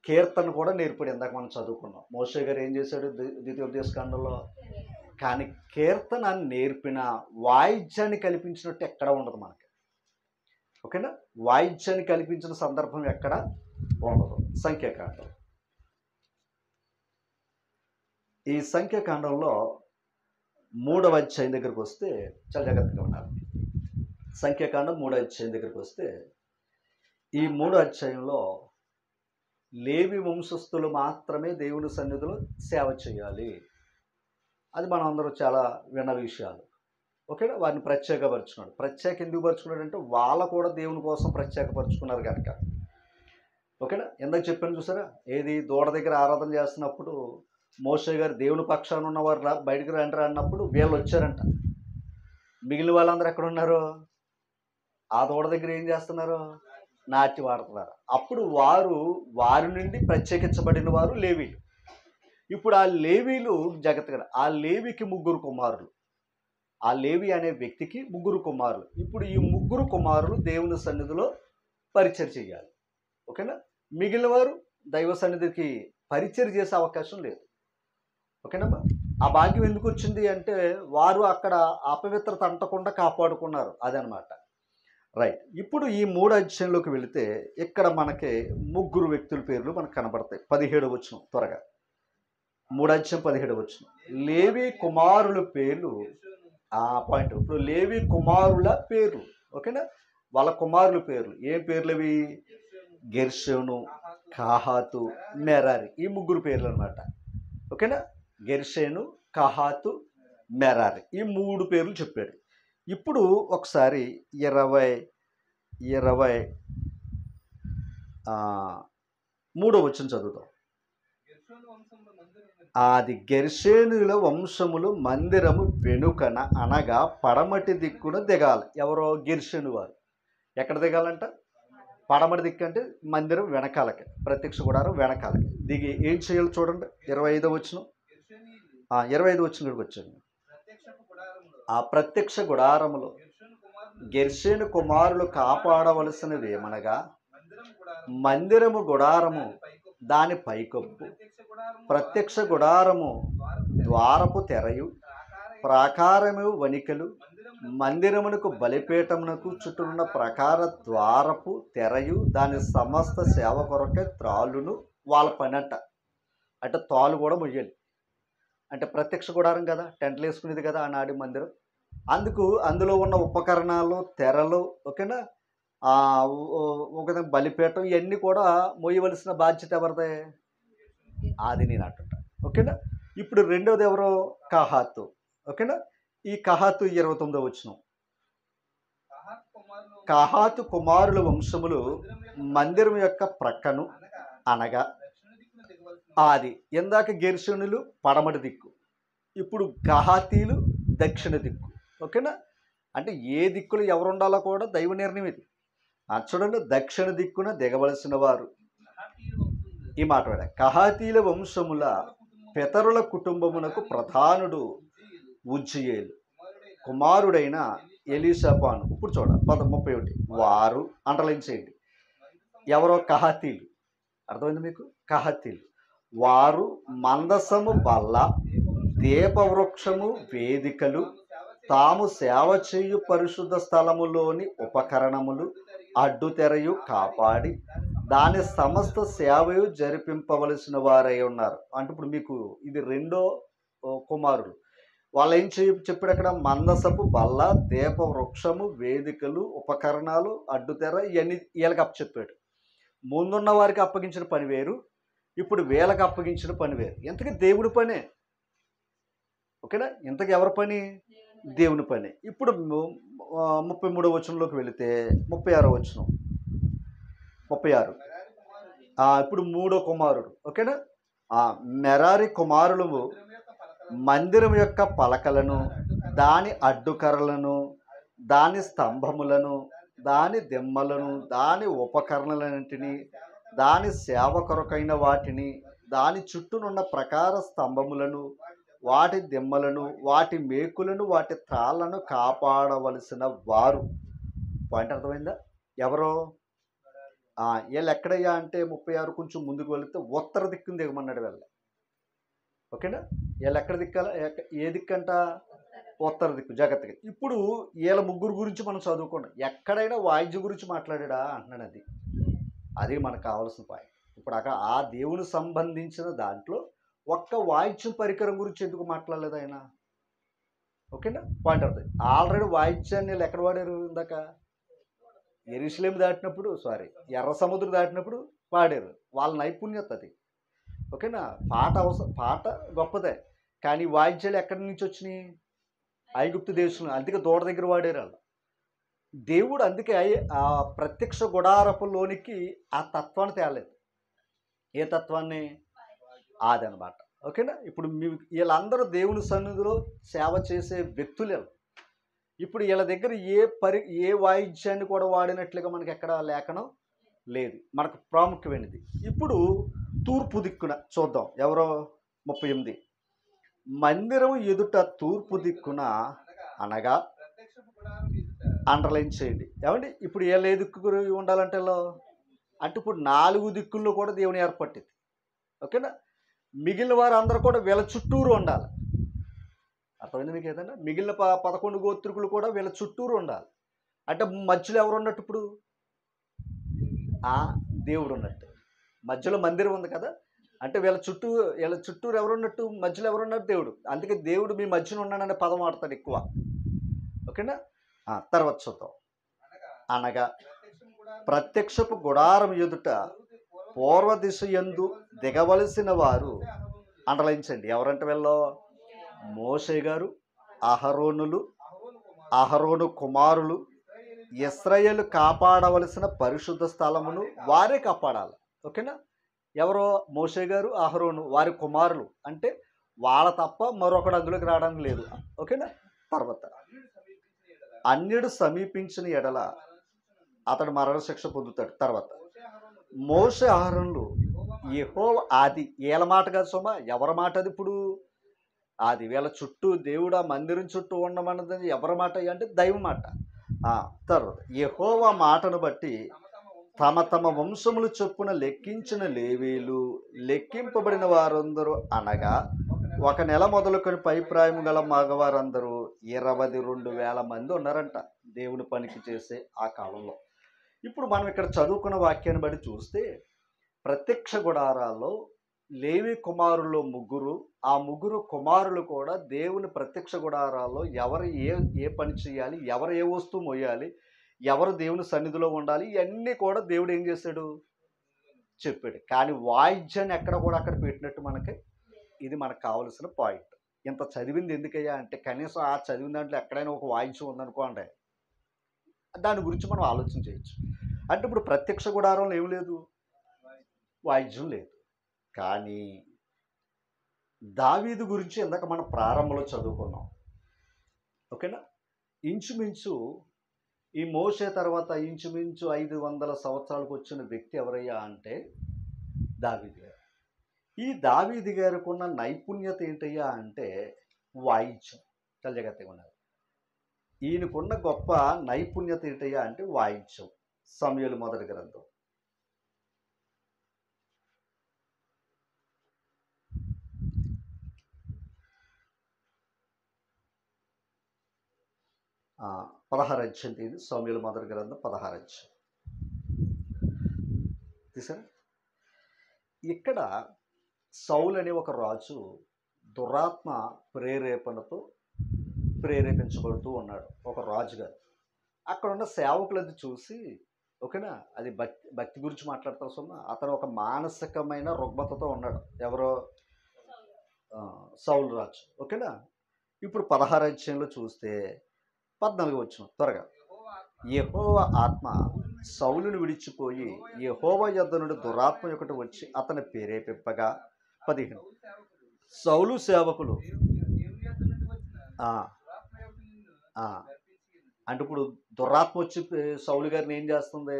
కీర్తన కూడా నేర్పాడు. ఇందాక మనం చదువుకున్నాం. మోషే గారు ఏం చేశాడు ద్వితీయోపదేశకాండంలో? కానీ కీర్తన నేర్పిన వాయిద్యాన్ని కల్పించినట్టు ఎక్కడ ఉండదు మనకి. ఓకేనా? వాయిద్యాన్ని కల్పించిన సందర్భం ఎక్కడ ఉండదు. సంఖ్యాకాండం, ఈ సంఖ్యాకాండంలో 3వ అధ్యాయం దగ్గరికి వస్తే చాలా జాగ్రత్తగా ఉన్నారు. సంఖ్యాకాండం 3వ అధ్యాయం దగ్గరికి వస్తే ఈ 3వ అధ్యాయంలో లేవి వంశస్థులు మాత్రమే దేవుని సన్నిధిలో సేవ చేయాలి. అది మనం అందరూ చాలా విన్న విషయాలు. ఓకేనా? వారిని ప్రత్యేకపరుచుకున్నాడు. ఎందుకు పరుచుకున్నాడు అంటే వాళ్ళ కూడా దేవుని కోసం ప్రత్యేకపరుచుకున్నారు కనుక. ఓకేనా? ఎందుకు చెప్పాను చూసారా? ఏది దూడ దగ్గర ఆరాధన చేస్తున్నప్పుడు మోషే గారు దేవుని పక్షాన ఉన్నవారు బయటకు రండి అన్నప్పుడు వీళ్ళు వచ్చారంట. మిగిలిన వాళ్ళందరూ ఎక్కడ ఉన్నారు? ఆ దూడ దగ్గర ఏం చేస్తున్నారు? నాట్యం వాడుతున్నారు. అప్పుడు వారి నుండి ప్రత్యేకించబడిన వారు లేవీలు. ఇప్పుడు ఆ లేవీలు జాగ్రత్తగా, ఆ లేవికి 3 కుమారులు. ఆ లేవి అనే వ్యక్తికి 3 కుమారులు. ఇప్పుడు ఈ 3 కుమారులు దేవుని సన్నిధిలో పరిచయం చేయాలి. ఓకేనా? మిగిలిన వారు దైవ సన్నిధికి పరిచయం చేసే అవకాశం లేదు. ఓకేనమ్మా? ఆ భాగ్యం ఎందుకు వచ్చింది అంటే వారు అక్కడ అపవిత్రత అంటకుండా కాపాడుకున్నారు. అదనమాట. రైట్. ఇప్పుడు ఈ 3వ అధ్యాయంలోకి వెళితే ఇక్కడ మనకి 3 వ్యక్తుల పేర్లు మనకు కనబడతాయి. 17వ వచనం త్వరగా. 3వ అధ్యాయం 17వ వచనం. లేవి కుమారుల పేర్లు. పాయింట్. ఇప్పుడు లేవి కుమారుల పేర్లు. ఓకేనా? వాళ్ళ కుమారుల పేర్లు. ఏం పేర్లు అవి? గెర్షోను, కహాతు, మెరారి. ఈ 3 పేర్లు అనమాట. ఓకేనా? గెర్షోను, కహాతు, మెరారి. ఈ 3 పేర్లు చెప్పాడు. ఇప్పుడు ఒకసారి 23వ వచనం చదువుతాం. అది గెర్షోనుల వంశములు మందిరము వెనుకన అనగా పడమటి దిక్కున దిగాలి. ఎవరో? గెర్షోను వారు. ఎక్కడ దిగాలంట? పడమటి దిక్కు అంటే మందిరం వెనకాలకి, ప్రత్యక్ష గుడారం వెనకాలకి దిగి ఏం చేయాలి చూడండి. 25వ వచనం. 25వ వచనం ఇక్కడికి వచ్చాను. ఆ ప్రత్యక్ష గుడారములో గెర్షోను కుమారులు కాపాడవలసినవి ఏమనగా మందిరము గుడారము, దాని పైకప్పు, ప్రత్యక్ష గుడారము ద్వారపు తెరయు, ప్రాకారము వణికలు, మందిరమునకు బలిపీఠమునకు చుట్టూన్న ప్రాకార ద్వారపు తెరయు, దాని సమస్త సేవ కొరకే త్రాళ్ళును వాళ్ళ పని అంట. అంటే తాళ్ళు కూడా మొయ్యాలి. అంటే ప్రత్యక్ష గుడారం కదా, టెంట్లు వేసుకునేది కదా ఆనాడి మందిరం. అందులో ఉన్న ఉపకరణాలు, తెరలు, ఓకేనా, ఒక బలిపీఠం, ఇవన్నీ కూడా మోయవలసిన బాధ్యత ఎవరిదే? అది నేను అంటుంట. ఓకేనా? ఇప్పుడు రెండోది ఎవరో? కహాతు. ఓకేనా? ఈ కహాతు 29వ వచనం. కహాతు కుమారుల వంశములు మందిరం యొక్క ప్రక్కను అనగా అది ఇందాక గెర్షోనులు పడమటి దిక్కు, ఇప్పుడు కహాతీలు దక్షిణ దిక్కు. ఓకేనా? అంటే ఏ దిక్కులు ఎవరు ఉండాలో కూడా దైవ నిర్ణయం ఇది. చూడండి, దక్షిణ దిక్కున దిగవలసిన వారు. ఈ మాట వాడ. కహాతీల వంశముల పితరుల కుటుంబమునకు ప్రధానుడు ఉజ్జియేలు, కుమారుడైన ఎలీషాపాను. ఇప్పుడు చూడండి 31. వారు అండర్లైన్ చేయండి. ఎవరో? కహాతీలు. అర్థమైంది మీకు? కహాతీలు. వారు మందసము బల్ల, దీపవృక్షము, వేదికలు, తాము సేవ చేయు పరిశుద్ధ స్థలములోని ఉపకరణములు, అడ్డుతెరయు కాపాడి దాని సమస్త సేవయు జరిపింపవలసిన వారై ఉన్నారు. అంటే ఇప్పుడు మీకు ఇది రెండో కుమారుడు. వాళ్ళు ఏం చెప్పాడు అక్కడ? మందసపు బల్ల, దీప వృక్షము, వేదికలు, ఉపకరణాలు, అడ్డుతెర, ఇవన్నీ వీళ్ళకి అప్పచెప్పాడు. ముందున్న వారికి అప్పగించిన పని వేరు, ఇప్పుడు వీళ్ళకి అప్పగించిన పని వేరు. ఇంతకీ దేవుడి పనే, ఓకేనా? ఇంతకీ ఎవరి పని? దేవుని పని. ఇప్పుడు 33వ వచనంలోకి వెళితే 36వ వచనం, 36. ఇప్పుడు మూడో కుమారుడు, ఓకేనా? మెరారి కుమారులు మందిరం యొక్క పలకలను, దాని అడ్డుకర్రలను, దాని స్తంభములను, దాని దిమ్మలను, దాని ఉపకరణలన్నింటినీ, దాని సేవ కొరకైన వాటిని, దాని చుట్టూనున్న ప్రకార స్తంభములను, వాటి దిమ్మలను, వాటి మేకులను, వాటి త్రాళ్లను కాపాడవలసిన వారు. పాయింట్ అర్థమైందా? ఎవరో వీళ్ళు ఎక్కడయ్యా అంటే 36 కొంచెం ముందుకు వెళితే ఉత్తర దిక్కుని దిగమన్నాడు వీళ్ళ, ఓకేనా? వీళ్ళు ఎక్కడ దిక్కాల? ఏ దిక్కంట? ఉత్తర దిక్కు, జాగ్రత్తగా. ఇప్పుడు వీళ్ళ ముగ్గురు గురించి మనం చదువుకోండి. ఎక్కడైనా వాయిద్యం గురించి మాట్లాడా అంటున్నాడు. అది మనకు కావాల్సిన పాయింట్. ఇప్పుడు అక్కడ ఆ దేవుని సంబంధించిన దాంట్లో ఒక్క వాయిద్యం పరికరం గురించి ఎందుకు మాట్లాడలేదు ఆయన? ఓకేనా? పాయింట్ అవుతుంది. ఆల్రెడీ వాయిద్యాన్ని వీళ్ళు ఎక్కడ వాడారు? ఇందాక యెరూషలేము దాటినప్పుడు, ఎర్ర సముద్రం దాటినప్పుడు పాడారు. వాళ్ళ నైపుణ్యత అది, ఓకేనా? పాట గొప్పదే, కానీ వాయిద్యాలు ఎక్కడి నుంచి వచ్చినాయి? ఐగుప్తు దేశంలో. అందుకే దూడ దగ్గర వాడారు వాళ్ళు. దేవుడు అందుకే ఆ ప్రత్యక్ష గుడారపులోనికి ఆ తత్వాన్ని తేలేదు. ఏ తత్వాన్ని? అదనమాట, ఓకేనా? ఇప్పుడు వీళ్ళందరూ దేవుని సన్నిధిలో సేవ చేసే వ్యక్తులు. ఇప్పుడు వీళ్ళ దగ్గర ఏ వాయిద్యాన్ని కూడా వాడినట్లుగా మనకి ఎక్కడ లేఖనం లేదు. మనకు ప్రాముఖ్యమైనది ఇప్పుడు తూర్పు దిక్కున చూద్దాం. ఎవరో 38. మందిరం ఎదుట తూర్పు దిక్కున అనగా, అండర్లైన్ చేయండి ఏమండి. ఇప్పుడు వీళ్ళు ఏ దిక్కు ఉండాలంటే అంటే ఇప్పుడు 4 దిక్కుల్లో కూడా దేవుని ఏర్పట్టింది, ఓకేనా? మిగిలిన వారు అందరూ కూడా వీళ్ళ చుట్టూరు ఉండాలి. అర్థమైంది మీకు ఏదన్నా? మిగిలిన 11 గోత్రికులు కూడా వీళ్ళ చుట్టూరు ఉండాలి. అంటే మధ్యలో ఎవరు ఉన్నట్టు? ఇప్పుడు దేవుడు ఉన్నట్టు. మధ్యలో మందిరం ఉంది కదా, అంటే వీళ్ళ చుట్టూరు ఎవరున్నట్టు? మధ్యలో ఎవరున్నట్టు? దేవుడు. అందుకే దేవుడు మీ మధ్యన ఉన్నాడనే పదం వాడతాడు ఎక్కువ, ఓకేనా? తర్వాత చూద్దాం. అనగా ప్రత్యక్షపు గుడారం ఎదుట పూర్వ దిశ యందు దిగవలసిన వారు. అండర్లైన్చండి. ఎవరంటే వీళ్ళు? మోషే గారు, అహరోను కుమారులు, ఇశ్రాయేలు కాపాడవలసిన పరిశుద్ధ స్థలమును వారే కాపాడాలి, ఓకేనా? ఎవరో? మోషే గారు, అహరోను, వారి కుమారులు. అంటే వాళ్ళ తప్ప మరొకడు అందులోకి రావడానికి లేదు, ఓకేనా? తర్వాత అన్యుడు సమీపించిన ఎడల అతడు మరణశిక్ష పొందుతాడు. తర్వాత మోషే, అహరోనులు యెహోవా ఆది. వీళ్ళ మాట కాదు సుమా, ఎవరి మాట అది? ఇప్పుడు అది వీళ్ళ చుట్టూ దేవుడు ఆ మందిరం చుట్టూ ఉండమన్నది ఎవరి మాట అంటే దైవ మాట. తర్వాత యెహోవా మాటను బట్టి తమ తమ వంశములు చొప్పున లెక్కించిన లేవీలు లెక్కింపబడిన వారందరూ అనగా 1 నెల మొదలుకొని పైప్రాయం గల మగవారందరూ 22,000 మంది ఉన్నారంట దేవుని పనికి చేసే ఆ కాలంలో. ఇప్పుడు మనం ఇక్కడ చదువుకున్న వాక్యాన్ని బట్టి చూస్తే ప్రత్యక్ష గుడారాల్లో లేవి కుమారులు 3, ఆ 3 కుమారులు కూడా దేవుని ప్రత్యక్ష గుడారాల్లో ఎవరు ఏ పని చేయాలి, ఎవరు ఏ వస్తువు మోయాలి, ఎవరు దేవుని సన్నిధిలో ఉండాలి, ఇవన్నీ కూడా దేవుడు ఏం చేశాడు? చెప్పాడు. కానీ వాయిద్యాన్ని ఎక్కడ కూడా అక్కడ పెట్టినట్టు మనకి ఇది మనకు కావలసిన పాయింట్. ఇంత చదివింది ఎందుకయ్యా అంటే కనీసం ఆ చదివిన దాంట్లో ఎక్కడైనా ఒక వాయిద్యం ఉందనుకోండి, దాని గురించి మనం ఆలోచన చేయొచ్చు. అంటే ఇప్పుడు ప్రత్యక్ష గుడారంలో ఏం లేదు? వాయిద్యం లేదు. కానీ దావీదు గురించి ఇందాక మనం ప్రారంభంలో చదువుకున్నాం, ఓకేనా? ఇంచుమించు ఈ మోషే తర్వాత ఇంచుమించు 500 సంవత్సరాలకు వచ్చిన వ్యక్తి ఎవరయ్యా అంటే దావీదు గారు. ఈ దావీదు గారికి ఉన్న నైపుణ్యత ఏంటయ్యా అంటే వాయిద్యం. చాలా జాగ్రత్తగా ఉన్నారు. ఈయనకున్న గొప్ప నైపుణ్యత ఏంటయ్యా అంటే వాయిద్యం. సమూయేలు మొదటి గ్రంథం 16 అధ్యాయం ఇది సమూయేలు మొదటి గ్రంథం 16 అధ్యాయం తీసారా. ఇక్కడ సౌలు అనే ఒక రాజు దురాత్మ ప్రేరేపణతో ప్రేరేపించబడుతూ ఉన్నాడు, ఒక రాజుగారు. అక్కడ ఉన్న సేవకులు అది చూసి, ఓకేనా, అది భక్తి గురించి మాట్లాడతారు సుమా. అతను ఒక మానసికమైన రుగ్మతతో ఉన్నాడు. ఎవరో సౌలు రాజు, ఓకేనా. ఇప్పుడు 16 అధ్యాయంలో చూస్తే 14 వచనం త్వరగా. యెహోవా ఆత్మ సౌలును విడిచిపోయి యెహోవా యొద్ద నుండి దురాత్మ ఒకటి వచ్చి అతని ప్రేరేపింపగా 15 సౌలు సేవకులు అంటే ఇప్పుడు దురాత్మ వచ్చి సౌలు గారిని ఏం చేస్తుంది?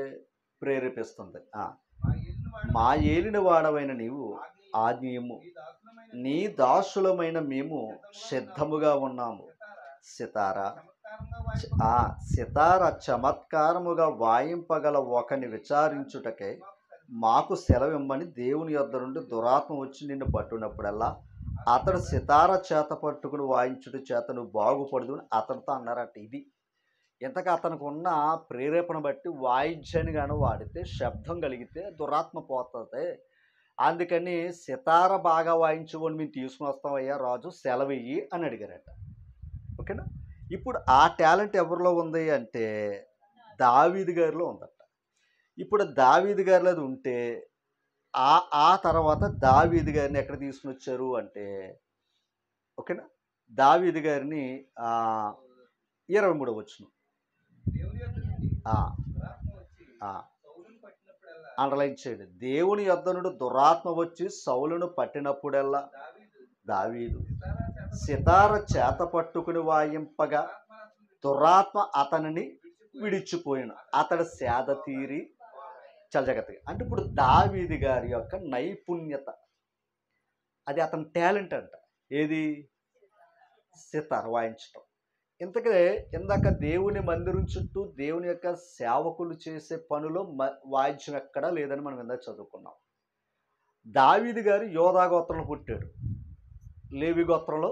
ప్రేరేపిస్తుంది. మా ఏలిన వాడవైన నీవు ఆజ్ఞయము, నీ దాసులమైన మేము సిద్ధముగా ఉన్నాము. సితార చమత్కారముగా వాయింపగల ఒకని విచారించుటకై మాకు సెలవిమ్మని దేవుని యొద్ద నుండి దురాత్మ వచ్చి నిన్ను పట్టునప్పుడల్లా అతడు సితార చేత పట్టుకుని వాయించుట చేత నువ్వు బాగుపడదు అని అతనితో అన్నారట. ఇది ఇంతకు అతనికి ఉన్న ప్రేరేపణ బట్టి వాయిద్యాన్ని కానీ వాడితే, శబ్దం కలిగితే దురాత్మ పోతుంది. అందుకని సితార బాగా వాయించుకొని మేము తీసుకుని వస్తామయ్యా రాజు, సెలవయ్యి అని అడిగారట. ఓకేనా. ఇప్పుడు ఆ టాలెంట్ ఎవరిలో ఉంది అంటే దావీదు గారిలో ఉందట. ఇప్పుడు దావీదు గారిలో అది ఉంటే ఆ తర్వాత దావీదు గారిని ఎక్కడ తీసుకుని వచ్చారు అంటే, ఓకేనా, దావీదు గారిని 23వ వచనం అండర్లైన్ చేయండి. దేవుని యొద్ద నుండి దురాత్మ వచ్చి సౌలును పట్టినప్పుడల్లా దావీదు సితార చేత పట్టుకుని వాయింపగా దురాత్మ అతనిని విడిచిపోయిన, అతడు సేద తీరి చలజగతిగా. అంటే ఇప్పుడు దావీదు గారి యొక్క నైపుణ్యత, అది అతని టాలెంట్ అంట. ఏది? సితార వాయించటం. ఇంతకే ఇందాక దేవుని మందిరం చుట్టూ దేవుని యొక్క సేవకులు చేసే పనిలో వాయిద్యం ఎక్కడా లేదని మనం ఇందాక చదువుకున్నాం. దావీదు గారు యోధా గోత్రంలో పుట్టాడు, లేవి గోత్రంలో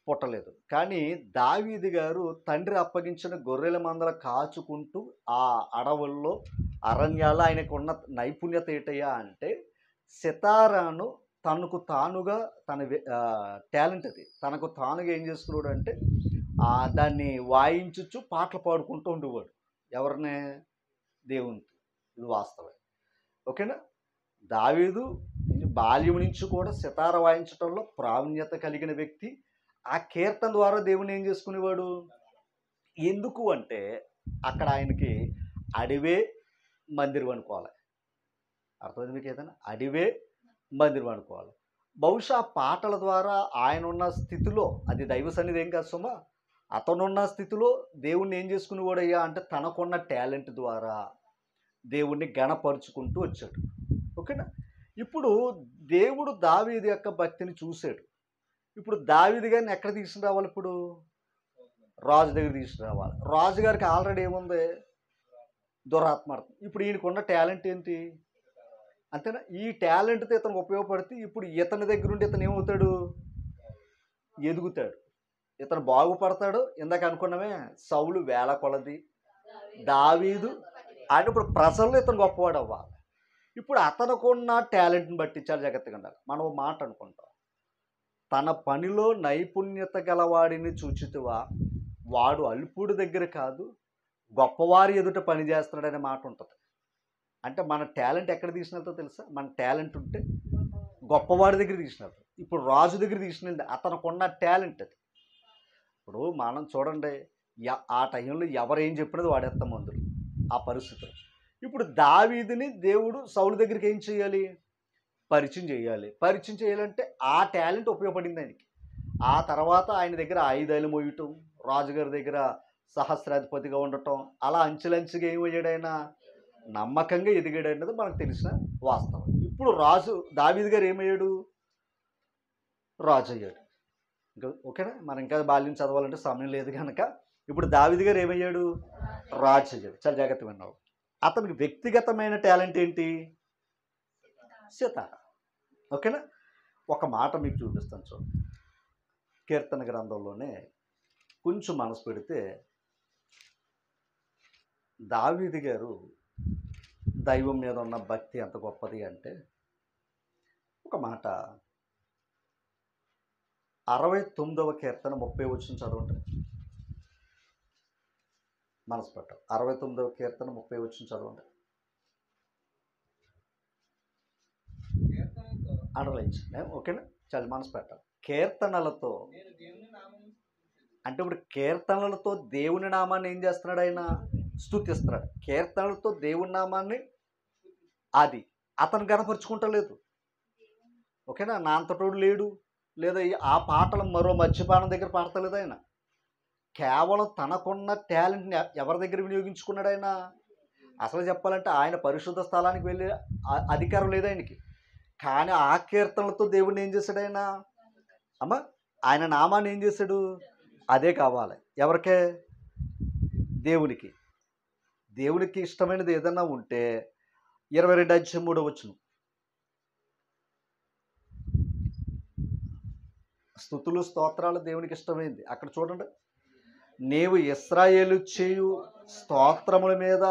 పుట్టలేదు. కానీ దావీదు గారు తండ్రి అప్పగించిన గొర్రెల మందల కాచుకుంటూ ఆ అడవుల్లో అరణ్యాల్లో ఆయనకు ఉన్న నైపుణ్యత ఏంటయ్యా అంటే సితారాను తనకు తానుగా తన టాలెంట్ అది తనకు తానుగా ఏం చేసుకున్నాడు అంటే దాన్ని వాయించచ్చు పాటలు పాడుకుంటూ ఉండేవాడు. ఎవరినే? దేవునికి. ఇది వాస్తవం. ఓకేనా. దావీదు బాల్యం నుంచి కూడా సితార వాయించడంలో ప్రావీణ్యత కలిగిన వ్యక్తి. ఆ కీర్తన ద్వారా దేవుని ఏం చేసుకునేవాడు? ఎందుకు అంటే అక్కడ ఆయనకి అడివే మందిరం అనుకోవాలి. అర్థమైంది మీకు? ఏదైనా అడివే మందిరం అనుకోవాలి. బహుశా పాటల ద్వారా ఆయన ఉన్న స్థితిలో, అది దైవ సన్నిధి ఏం కాదు సుమా, అతనున్న స్థితిలో దేవుణ్ణి ఏం చేసుకునేవాడయ్యా అంటే తనకున్న టాలెంట్ ద్వారా దేవుణ్ణి గణపరుచుకుంటూ వచ్చాడు. ఓకేనా. ఇప్పుడు దేవుడు దావీదు యొక్క భక్తిని చూశాడు. ఇప్పుడు దావీదు గారిని ఎక్కడ తీసుకురావాలి? ఇప్పుడు రాజు దగ్గర తీసుకురావాలి. రాజుగారికి ఆల్రెడీ ఏముంది? దురాత్మ. ఇప్పుడు ఈయనకున్న టాలెంట్ ఏంటి? అంతేనా. ఈ టాలెంట్తో ఇతనికి ఉపయోగపడితే ఇప్పుడు ఇతని దగ్గర ఉండి ఇతను ఏమవుతాడు? ఎదుగుతాడు, ఇతను బాగుపడతాడు. ఇందాక అనుకున్నామే, సౌలు వేల కొలది, దావీదు అంటే ఇప్పుడు ప్రజల్లో ఇతను గొప్పవాడు అవ్వాలి. ఇప్పుడు అతనుకున్న టాలెంట్ని బట్టి చాలా జాగ్రత్తగా ఉండాలి. మనం ఒక మాట అనుకుంటాం, తన పనిలో నైపుణ్యత గలవాడిని చూచితివా వాడు అల్పుడి దగ్గర కాదు గొప్పవారి ఎదుట పని చేస్తున్నాడనే మాట ఉంటుంది. అంటే మన టాలెంట్ ఎక్కడ తీసుకెళ్తా తెలుసా? మన టాలెంట్ ఉంటే గొప్పవాడి దగ్గర తీసుకెళ్తాం. ఇప్పుడు రాజు దగ్గర తీసుకెళ్ళింది అతనుకున్న టాలెంట్ అది. ఇప్పుడు మనం చూడండి, ఆ టైంలో ఎవరు ఏం చెప్పినది వాడేస్తాం అందులో ఆ పరిస్థితులు. ఇప్పుడు దావీదుని దేవుడు సౌలు దగ్గరికి ఏం చేయాలి? పరిచయం చేయాలి. పరిచయం చేయాలంటే ఆ టాలెంట్ ఉపయోగపడింది ఆయనకి. ఆ తర్వాత ఆయన దగ్గర ఆయుధాలు మోయటం, రాజుగారి దగ్గర సహస్రాధిపతిగా ఉండటం, అలా అంచెలంచెగా ఏమయ్యాడు? ఆయన నమ్మకంగా ఎదిగాడు అన్నది మనకు తెలిసిన వాస్తవం. ఇప్పుడు దావీదు గారు ఏమయ్యాడు? రాజు అయ్యాడు. ఇంకా ఓకేనా. మనం ఇంకా బాల్యం చదవాలంటే సమయం లేదు కనుక ఇప్పుడు దావీదు గారు ఏమయ్యాడు? రాజు అయ్యాడు. చాలా జాగ్రత్తగా విన్నావు. అతనికి వ్యక్తిగతమైన టాలెంట్ ఏంటి? సితార. ఓకేనా. ఒక మాట మీకు చూపిస్తాను చూడండి. కీర్తన గ్రంథంలోనే కొంచెం మనసు పెడితే దావీదు గారు దైవం మీద ఉన్న భక్తి ఎంత గొప్పది అంటే, ఒక మాట 69వ కీర్తన 30 వచనం చదవండి. మనసు పెట్టాలి. 69వ కీర్తన 30 వచనం చదవండి. అండర్లైన్. ఓకేనా? చాలా మనసు పెట్టాలి. కీర్తనలతో అంటే ఇప్పుడు కీర్తనలతో దేవుని నామాన్ని ఏం చేస్తున్నాడు? ఆయన స్తుతిస్తున్నాడు. కీర్తనలతో దేవుని నామాన్ని అది అతను గనపరుచుకుంటలేదు. ఓకేనా? నా అంతటోడు లేడు, లేదా ఆ పాటలు మరో మద్యపానం దగ్గర పాడతలేదు ఆయన. కేవలం తనకున్న టాలెంట్ని ఎవరి దగ్గర వినియోగించుకున్నాడు ఆయన? అసలు చెప్పాలంటే ఆయన పరిశుద్ధ స్థలానికి వెళ్ళే అధికారం లేదు ఆయనకి. కానీ ఆ కీర్తనలతో దేవుడిని ఏం చేశాడు ఆయన? అమ్మ, ఆయన నామాన్ని ఏం చేశాడు? అదే కావాలి. ఎవరికే? దేవునికి. దేవునికి ఇష్టమైనది ఏదన్నా ఉంటే 22:3 వచనం, స్తుతులు స్తోత్రాలు దేవునికి ఇష్టమైంది. అక్కడ చూడండి, నీవు ఇశ్రాయేలు చేయు స్తోత్రముల మీద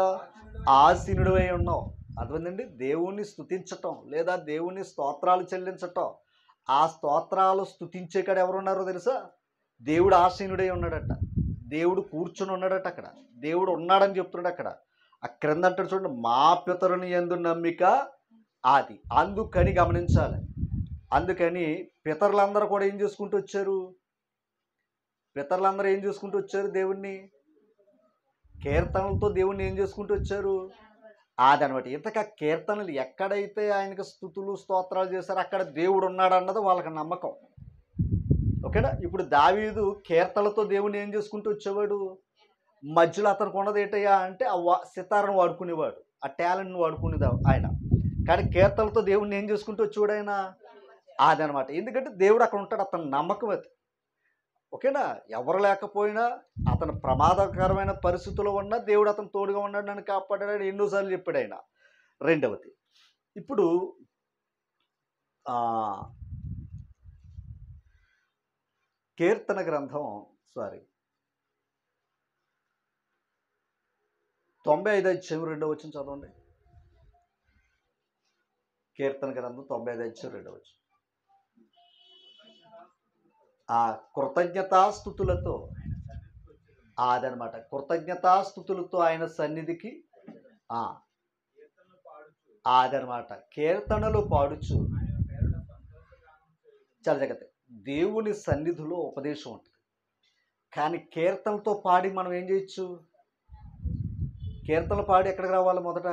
ఆసీనుడివై ఉన్నావు. అర్థమైందండి? దేవుణ్ణి స్తుతించటం లేదా దేవుని స్తోత్రాలు చెల్లించటం, ఆ స్తోత్రాలు స్తుతించే కాడ ఎవరున్నారో తెలుసా? దేవుడు ఆసీనుడై ఉన్నాడట, దేవుడు కూర్చుని ఉన్నాడట, అక్కడ దేవుడు ఉన్నాడని చెప్తున్నాడు. అక్కడ ఆ క్రింద అంటాడు చూడండి, మా పితరుని యందు నమ్మిక అది. అందుకని గమనించాలి. అందుకని పితరులందరూ కూడా ఏం చేసుకుంటూ వచ్చారు? పితరులందరూ ఏం చేసుకుంటూ వచ్చారు? దేవుణ్ణి కీర్తనలతో దేవుణ్ణి ఏం చేసుకుంటూ వచ్చారు? అదనమాట. ఇంతకా కీర్తనలు ఎక్కడైతే ఆయనకు స్తుతులు స్తోత్రాలు చేశారో అక్కడ దేవుడు ఉన్నాడు అన్నది వాళ్ళకి నమ్మకం. ఓకేనా? ఇప్పుడు దావీదు కీర్తనలతో దేవుణ్ణి ఏం చేసుకుంటూ వచ్చేవాడు? మధ్యలో అతనికి ఉన్నది ఏంటయ్యా అంటే ఆ సితారను వాడుకునేవాడు, ఆ టాలెంట్ని వాడుకునేది ఆయన. కానీ కీర్తనలతో దేవుణ్ణి ఏం చేసుకుంటూ వచ్చేవాడు ఆయన? అదనమాట. ఎందుకంటే దేవుడు అక్కడ ఉంటాడు, అతని నమ్మకం అది. ఓకేనా? ఎవరు లేకపోయినా అతను ప్రమాదకరమైన పరిస్థితుల్లో ఉన్నా దేవుడు అతను తోడుగా ఉన్నాడు, నన్ను కాపాడాడు ఎన్నోసార్లు చెప్పాడు ఆయన. రెండవది, ఇప్పుడు కీర్తన గ్రంథం 95:2 వచనం చదవండి. కీర్తన గ్రంథం 95:2 కృతజ్ఞతాస్తుతులతో అదనమాట. కృతజ్ఞతాస్తుతులతో ఆయన సన్నిధికి అదనమాట కీర్తనలు పాడుచు. చాలా జాగ్రత్త. దేవుని సన్నిధిలో ఉపదేశం ఉంటుంది, కానీ కీర్తనలతో పాడి మనం ఏం చేయొచ్చు? కీర్తనలు పాడి ఎక్కడికి రావాలి? మొదట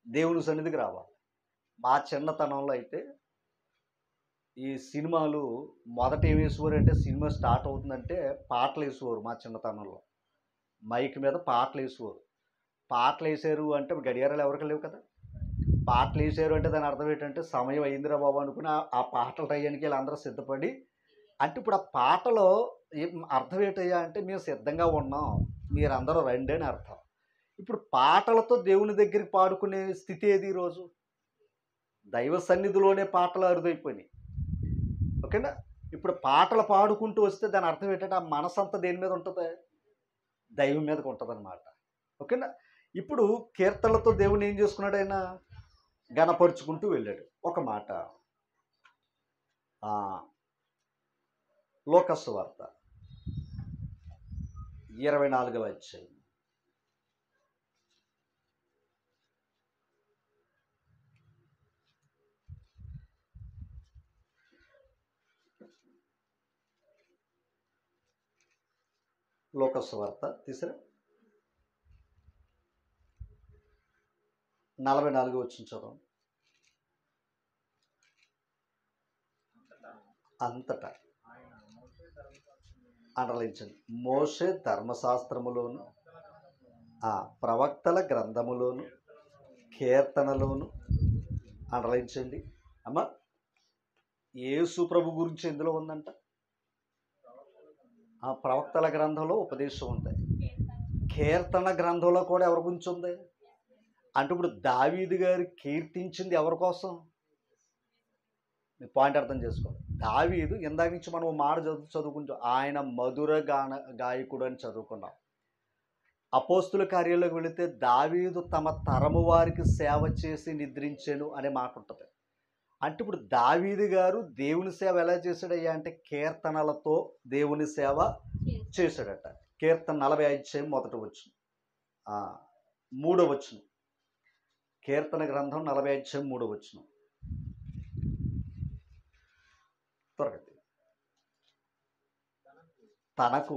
దేవుని సన్నిధికి రావాలి. మా చిన్నతనంలో అయితే ఈ సినిమాలు మొదట ఏం వేసేవారు అంటే, సినిమా స్టార్ట్ అవుతుందంటే పాటలు వేసేవారు. మా చిన్నతనంలో మైక్ మీద పాటలు వేసేవారు. పాటలు వేసారు అంటే గడియారాలు ఎవరికి లేవు కదా. పాటలు వేసారు అంటే దాని అర్థం ఏంటంటే సమయం అయిందిరా బాబు అనుకుని ఆ పాటల టయానికి వీళ్ళందరూ సిద్ధపడి, అంటే ఇప్పుడు ఆ పాటలో అర్థం ఏంటయ్యా అంటే మేము సిద్ధంగా ఉన్నాం, మీరందరూ రండి అని అర్థం. ఇప్పుడు పాటలతో దేవుని దగ్గరికి పాడుకునే స్థితి ఏది ఈరోజు? దైవ సన్నిధిలోనే పాటలు అరుదైపోయినాయి. ఓకేనా? ఇప్పుడు పాటలు పాడుకుంటూ వస్తే దాని అర్థం ఏంటంటే ఆ మనసంతా దేని మీద ఉంటుంది? దైవం మీదకి ఉంటుంది అన్నమాట. ఓకేనా? ఇప్పుడు కీర్తనలతో దేవుని ఏం చేసుకున్నాడు? ఆయన గణపరుచుకుంటూ వెళ్ళాడు. ఒక మాట లోకసు వార్త 24వ అధ్యాయం లోకసు వార్త తీసరా 44 వచ్చిన చదవం. అంతటా అండర్లైంచండి. మోషే ధర్మశాస్త్రములోను ప్రవక్తల గ్రంథములోను కీర్తనలోను అండర్లైంచండి. అమ్మ, యేసు ప్రభు గురించి ఎందులో ఉందంట? ఆ ప్రవక్తల గ్రంథంలో ఉపదేశం ఉంది. కీర్తన గ్రంథంలో కూడా ఎవరి గురించి ఉంది అంటే, ఇప్పుడు దావీదు గారు కీర్తించింది ఎవరి కోసం? మీ పాయింట్ అర్థం చేసుకోండి. దావీదు ఇందాక నుంచి మనం మాట చదువుకుంటాం, ఆయన మధుర గాయకుడు అని చదువుకున్నాం. అపోస్తుల కార్యాల్లోకి వెళితే దావీదు తమ తరము వారికి సేవ చేసి నిద్రించెను అనే మాట ఉంటుంది. అంటే ఇప్పుడు దావీదు గారు దేవుని సేవ ఎలా చేశాడయ్యా అంటే కీర్తనలతో దేవుని సేవ చేశాడట. కీర్తన 45 మొదటి వచనం, 3వ వచనం. కీర్తన గ్రంథం 45 3వ వచనం. త్వరగా తనకు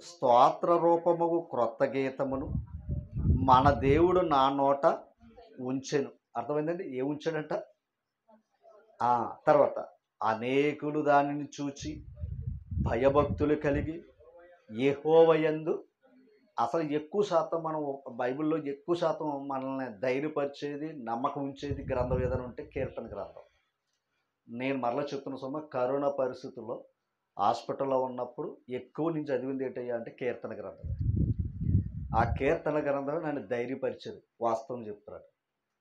స్తోత్ర రూపముగు క్రొత్త గీతమును మన దేవుడు నా నోట ఉంచెను. అర్థమైందండి? ఏ ఉంచాడంట? తర్వాత అనేకులు దానిని చూచి భయభక్తులు కలిగి యెహోవాయందు, అసలు ఎక్కువ శాతం మనం బైబిల్లో ఎక్కువ శాతం మనల్ని ధైర్యపరిచేది, నమ్మకం ఉంచేది గ్రంథం ఏదైనా ఉంటే కీర్తన గ్రంథం. నేను మరలా చెప్తున్న సొమ్మ కరోనా పరిస్థితుల్లో హాస్పిటల్లో ఉన్నప్పుడు ఎక్కువ నేను చదివింది ఏంటయ్యా అంటే కీర్తన గ్రంథం. ఆ కీర్తన గ్రంథం నన్ను ధైర్యపరిచేది, వాస్తవం చెప్తున్నాడు,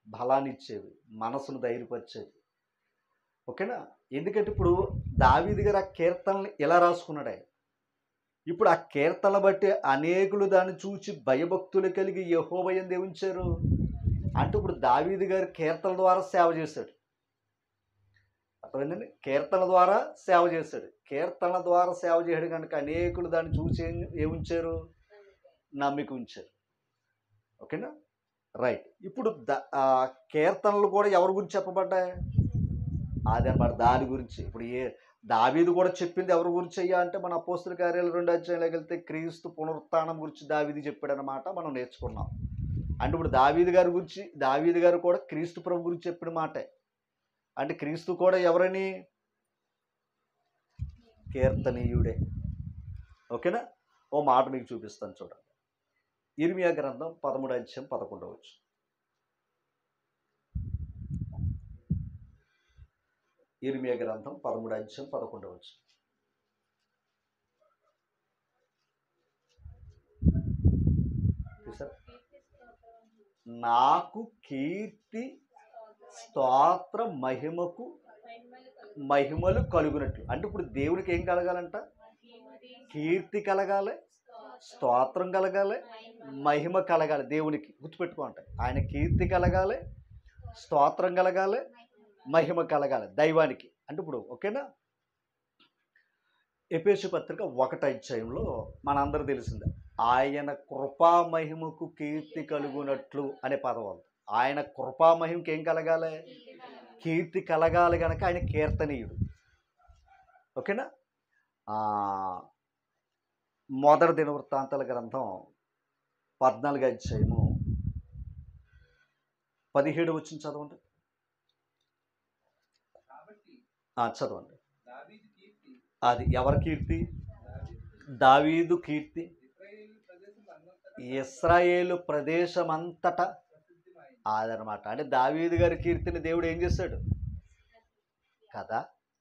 బలాన్ని ఇచ్చేది, మనసును ధైర్యపరిచేది. ఓకేనా? ఎందుకంటే ఇప్పుడు దావీదు గారు ఆ కీర్తనలు ఎలా రాసుకున్నాడే, ఇప్పుడు ఆ కీర్తనలు బట్టి అనేకులు దాన్ని చూచి భయభక్తులు కలిగి యెహోవాయందు ఉంచారు. అంటే ఇప్పుడు దావీదు గారు కీర్తనల ద్వారా సేవ చేశాడు. అర్థమైందండి? కీర్తన ద్వారా సేవ చేశాడు. కీర్తన ద్వారా సేవ చేయడం కనుక అనేకులు దాన్ని చూసి ఏముంచారు? నమ్మిక ఉంచారు. ఓకేనా? రైట్. ఇప్పుడు కీర్తనలు కూడా ఎవరి గురించి చెప్పబడ్డాయి? అదనమాట, దాని గురించి. ఇప్పుడు దావీదు కూడా చెప్పింది ఎవరి గురించి అయ్యా అంటే మన అపోస్తుల కార్యాలు 2వ అధ్యాయంలోకి వెళ్తే క్రీస్తు పునరుత్థానం గురించి దావీదు చెప్పాడనమాట. మనం నేర్చుకున్నాం. అంటే ఇప్పుడు దావీదు గారు కూడా క్రీస్తు ప్రభు గురించి చెప్పిన మాటే. అంటే క్రీస్తు కూడా ఎవరని? కీర్తనీయుడే. ఓకేనా? ఓ మాట మీకు చూపిస్తాను చూడండి. ఇర్మియా గ్రంథం 13వ అధ్యాయం 11వ వచనం. ఇర్మియా గ్రంథం 13వ అధ్యాయం 11వ వచనం. నాకు కీర్తి స్తోత్ర మహిమలు కలుగునట్లు. అంటే ఇప్పుడు దేవునికి ఏం కలగాలంట? కీర్తి కలగాలి, స్తోత్రం కలగాలి, మహిమ కలగాలి. దేవునికి గుర్తుపెట్టుకోండి, ఆయన కీర్తి కలగాలి, స్తోత్రం కలగాలి, మహిమ కలగాలి దైవానికి. అంటే ఇప్పుడు ఓకేనా? ఎఫెసు పత్రిక 1వ అధ్యాయంలో మనందరూ తెలిసిందే, ఆయన కృపా మహిమకు కీర్తి కలుగునట్లు అనే పదం ఉంది. ఆయన కృపా మహిమకి ఏం కలగాలి? కీర్తి కలగాలి కనుక ఆయన కీర్తనీయుడు. ఓకేనా? మొదటి దినవృత్తాంతాల గ్రంథం 14వ అధ్యాయము 17వ వచనం చదవండి. చదవండి. అది ఎవరి కీర్తి? దావీదు కీర్తి ఇశ్రాయేలు ప్రదేశమంతటా అదనమాట. అంటే దావీదు గారి కీర్తిని దేవుడు ఏం చేశాడు కదా?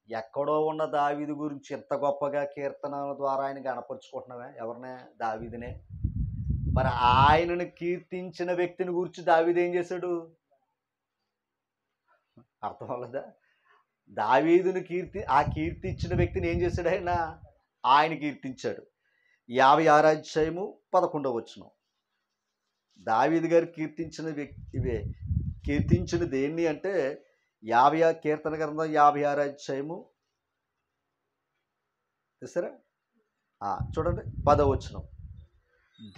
ఎక్కడో ఉన్న దావీదు గురించి ఎంత గొప్పగా కీర్తనల ద్వారా ఆయన కనపరుచుకుంటున్నామే. ఎవరినే? దావీదునే. మరి ఆయనను కీర్తించిన వ్యక్తిని గురించి దావీదు ఏం చేశాడు? అర్థం అవ్వలేదా? దావీదుని కీర్తి ఇచ్చిన వ్యక్తిని ఏం చేశాడు? ఆయన కీర్తించాడు. 56వ అధ్యాయము 11వ వచనం. దావీదు గారు కీర్తించిన దేన్ని అంటే కీర్తన గ్రంథం 56వ అధ్యాయము చూసారా? చూడండి 10వ వచనం.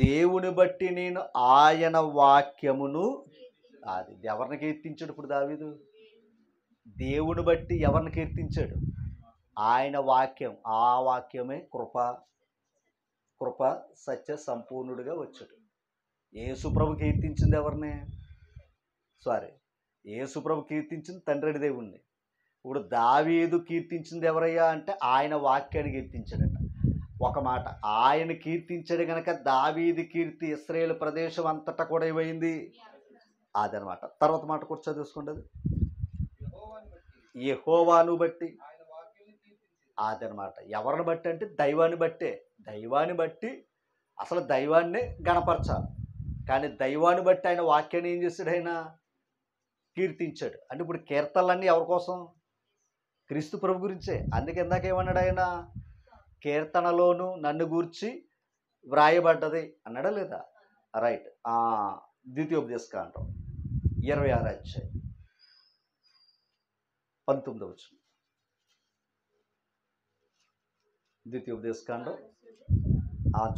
దేవుని బట్టి నేను ఆయన వాక్యమును, అది ఎవరిని కీర్తించాడు? ఇప్పుడు దావీదు దేవుని బట్టి ఎవరిని కీర్తించాడు? ఆయన వాక్యం. ఆ వాక్యమే కృప సత్య సంపూర్ణుడిగా వచ్చాడు. యేసుప్రభు కీర్తించింది ఎవరిని? యేసుప్రభు కీర్తించింది తండ్రి దేవుణ్ణి. ఇప్పుడు దావీదు కీర్తించింది ఎవరయ్యా అంటే ఆయన వాక్యాన్ని కీర్తించాడట. ఒక మాట, ఆయన కీర్తించాడు కనుక దావీదు కీర్తి ఇశ్రాయేలు ప్రదేశం అంతటా కూడా ఏమైంది? అదనమాట. తర్వాత మాట కూడా చదువుకోండి. అది యెహోవాను బట్టి, అదనమాట. ఎవరిని బట్టి అంటే దైవాన్ని బట్టి అసలు దైవాన్ని గణపరచాలి. కానీ దైవాన్ని బట్టి ఆయన వాక్యాన్ని ఏం చేశాడు? ఆయన కీర్తించాడు. అంటే ఇప్పుడు కీర్తనలన్నీ ఎవరి కోసం? క్రీస్తు ప్రభు గురించే. అందుకే ఇందాక ఏమన్నాడు ఆయన? కీర్తనలోను నన్ను గూర్చి వ్రాయబడ్డది అన్నాడా లేదా? రైట్. ద్వితీయోపదేశకాండం 26 అధ్యాయం 19 వచనం. ద్వితీయోపదేశకాండం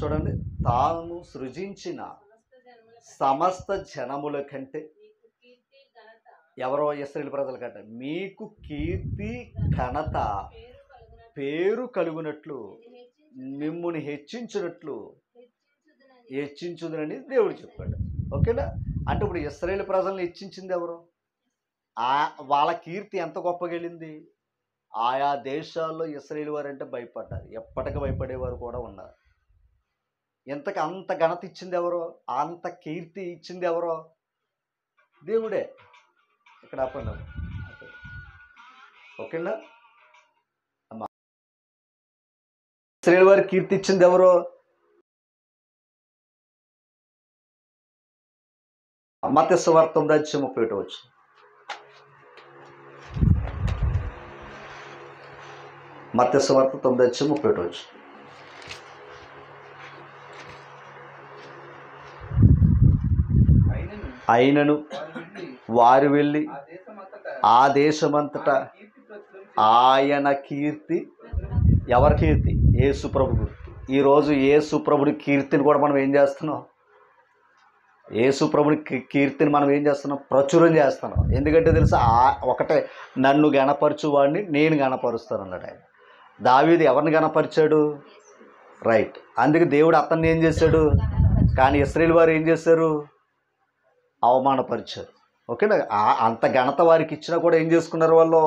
చూడండి. తాను సృజించిన సమస్త జనముల కంటే ఎవరో ఇశ్రాయేలు ప్రజల కంటే మీకు కీర్తి ఘనత పేరు కలుగునట్లు మిమ్ముని హెచ్చించుదునని దేవుడు చెప్పాడు. ఓకేనా? అంటే ఇప్పుడు ఇశ్రాయేలు ప్రజల్ని హెచ్చించింది ఎవరు? వాళ్ళ కీర్తి ఎంత గొప్పగెళ్ళింది. ఆయా దేశాల్లో ఇశ్రాయేలు వారు అంటే భయపడ్డారు, ఎప్పటికీ భయపడేవారు కూడా ఉన్నారు. ఎంతకు అంత ఘనత ఇచ్చింది ఎవరో, అంత కీర్తి ఇచ్చింది ఎవరో? దేవుడే. ఇక్కడ ఆపండి. ఓకేనా? ఇశ్రాయేలు వారి కీర్తి ఇచ్చింది ఎవరో? మత్తయి సువార్త 9:31 వచ్చు. మత్తయి సువార్త 9:31 వచ్చు. అయినను వారు వెళ్ళి ఆ దేశమంతటా ఆయన కీర్తి, ఎవరి కీర్తి? యేసు ప్రభు కీర్తి. ఈరోజు యేసు ప్రభుడి కీర్తిని కూడా మనం ఏం చేస్తున్నాం? యేసు ప్రభుడి కీర్తిని మనం ఏం చేస్తున్నాం? ప్రచురం చేస్తున్నాం. ఎందుకంటే తెలుసా, ఒకటే, నన్ను గణపరచువాడిని నేను గణపరుస్తాను అన్నాడు ఆయన. దావీదు ఎవరిని గణపరిచాడు? రైట్. అందుకే దేవుడు అతన్ని ఏం చేశాడు? కానీ ఇశ్రాయేలు వారు ఏం చేశారు? అవమానపరిచారు. ఓకేనా? అంత ఘనత వారికి ఇచ్చినా కూడా ఏం చేసుకున్నారు వాళ్ళు?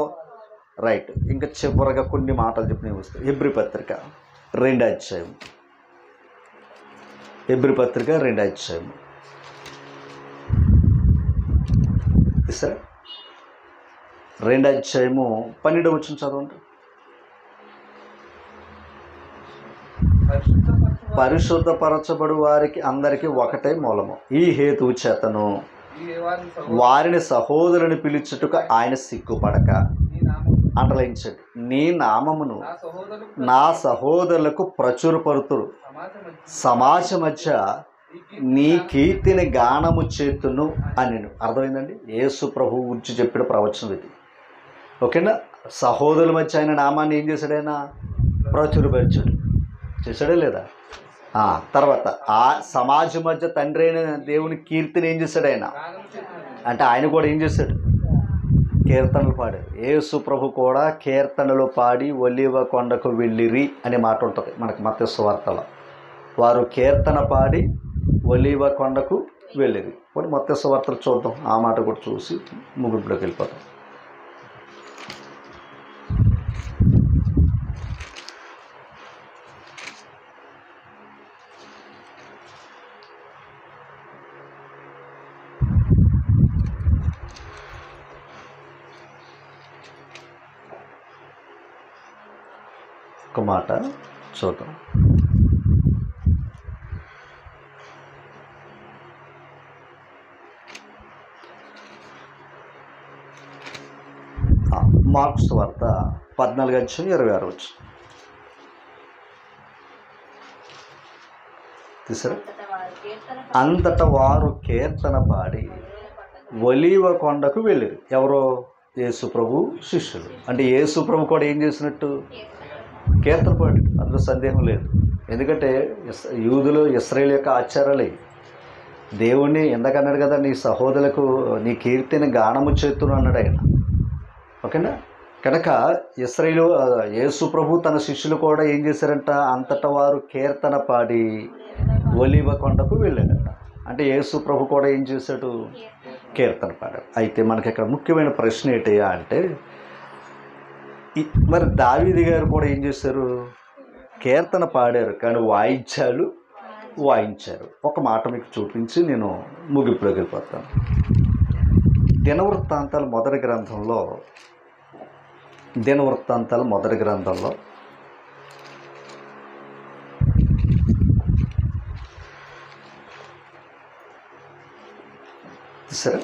రైట్. ఇంకా చివరగా కొన్ని మాటలు చెప్పి నేను వస్తాను. హెబ్రీ పత్రిక 2 అధ్యాయం. హెబ్రీ పత్రిక 2 అధ్యాయం. సరే, 2 అధ్యాయము 12 వచనం చదవండి. పరిశుద్ధపరచబడు వారికి అందరికీ ఒకటే మూలము. ఈ హేతువు చేతను వారిని సహోదరుని పిలుచుటకు ఆయన సిగ్గుపడక, అండలించండి, నీ నామమును నా సహోదరులకు ప్రచురపరుతురు, సమాజ మధ్య నీ కీర్తిని గానము చేతును అని. అర్థమైందండి? యేసు ప్రభువు గురించి చెప్పిన ప్రవచనం ఇది. ఓకేనా? సహోదరుల మధ్య ఆయన నామాన్ని ఏం చేశాడు? ఆయన ప్రచురపరిచాడు. చేశాడే లేదా? తర్వాత ఆ సమాజం మధ్య తండ్రి అయిన దేవుని కీర్తిని ఏం చేశాడు ఆయన? అంటే ఆయన కూడా ఏం చేశాడు? కీర్తనలు పాడారు. యేసు ప్రభు కూడా కీర్తనలు పాడి ఒలీవ కొండకు వెళ్ళిరి అనే మాట ఉంటుంది మనకి మత్తయి సువార్తలో. వారు కీర్తన పాడి ఒలీవ కొండకు వెళ్ళిరి. మరి మత్తయి సువార్తలు చూద్దాం, ఆ మాట కూడా చూసి ముగింపులోకి వెళ్ళిపోతాం. ఒక మాట చూద్దాం. మార్కు సువార్త 14:26 తీసారా? అంతటా వారు కీర్తన పాడి ఒలీవ కొండకు వెళ్ళారు. ఎవరో? యేసు ప్రభు శిష్యులు. అంటే యేసు ప్రభు కూడా ఏం చేసినట్టు? కీర్తన పాడి. అందులో సందేహం లేదు. ఎందుకంటే యూదులు ఇశ్రాయేలు యొక్క ఆచారాలే. దేవుణ్ణి ఎందుకన్నాడు కదా, నీ సహోదరులకు నీ కీర్తిని గానము చేతును అన్నాడు ఆయన. ఓకేనా? కనుక ఇశ్రాయేలు యేసు ప్రభు తన శిష్యులు కూడా ఏం చేశారంట? అంతటా వారు కీర్తన పాడి ఒలీవ కొండకు వెళ్ళారంట. అంటే యేసు ప్రభు కూడా ఏం చేశాడు? కీర్తన పాడాడు. అయితే మనకి ఇక్కడ ముఖ్యమైన ప్రశ్న ఏంటయ్యా అంటే, మరి దావీదు గారు కూడా ఏం చేశారు? కీర్తన పాడారు, కానీ వాయిద్యాలు వాయించారు. ఒక మాట మీకు చూపించి నేను ముగింపులోకి వెళ్ళిపోతాను. దినవృత్తాంతాలు మొదటి గ్రంథంలో సరే,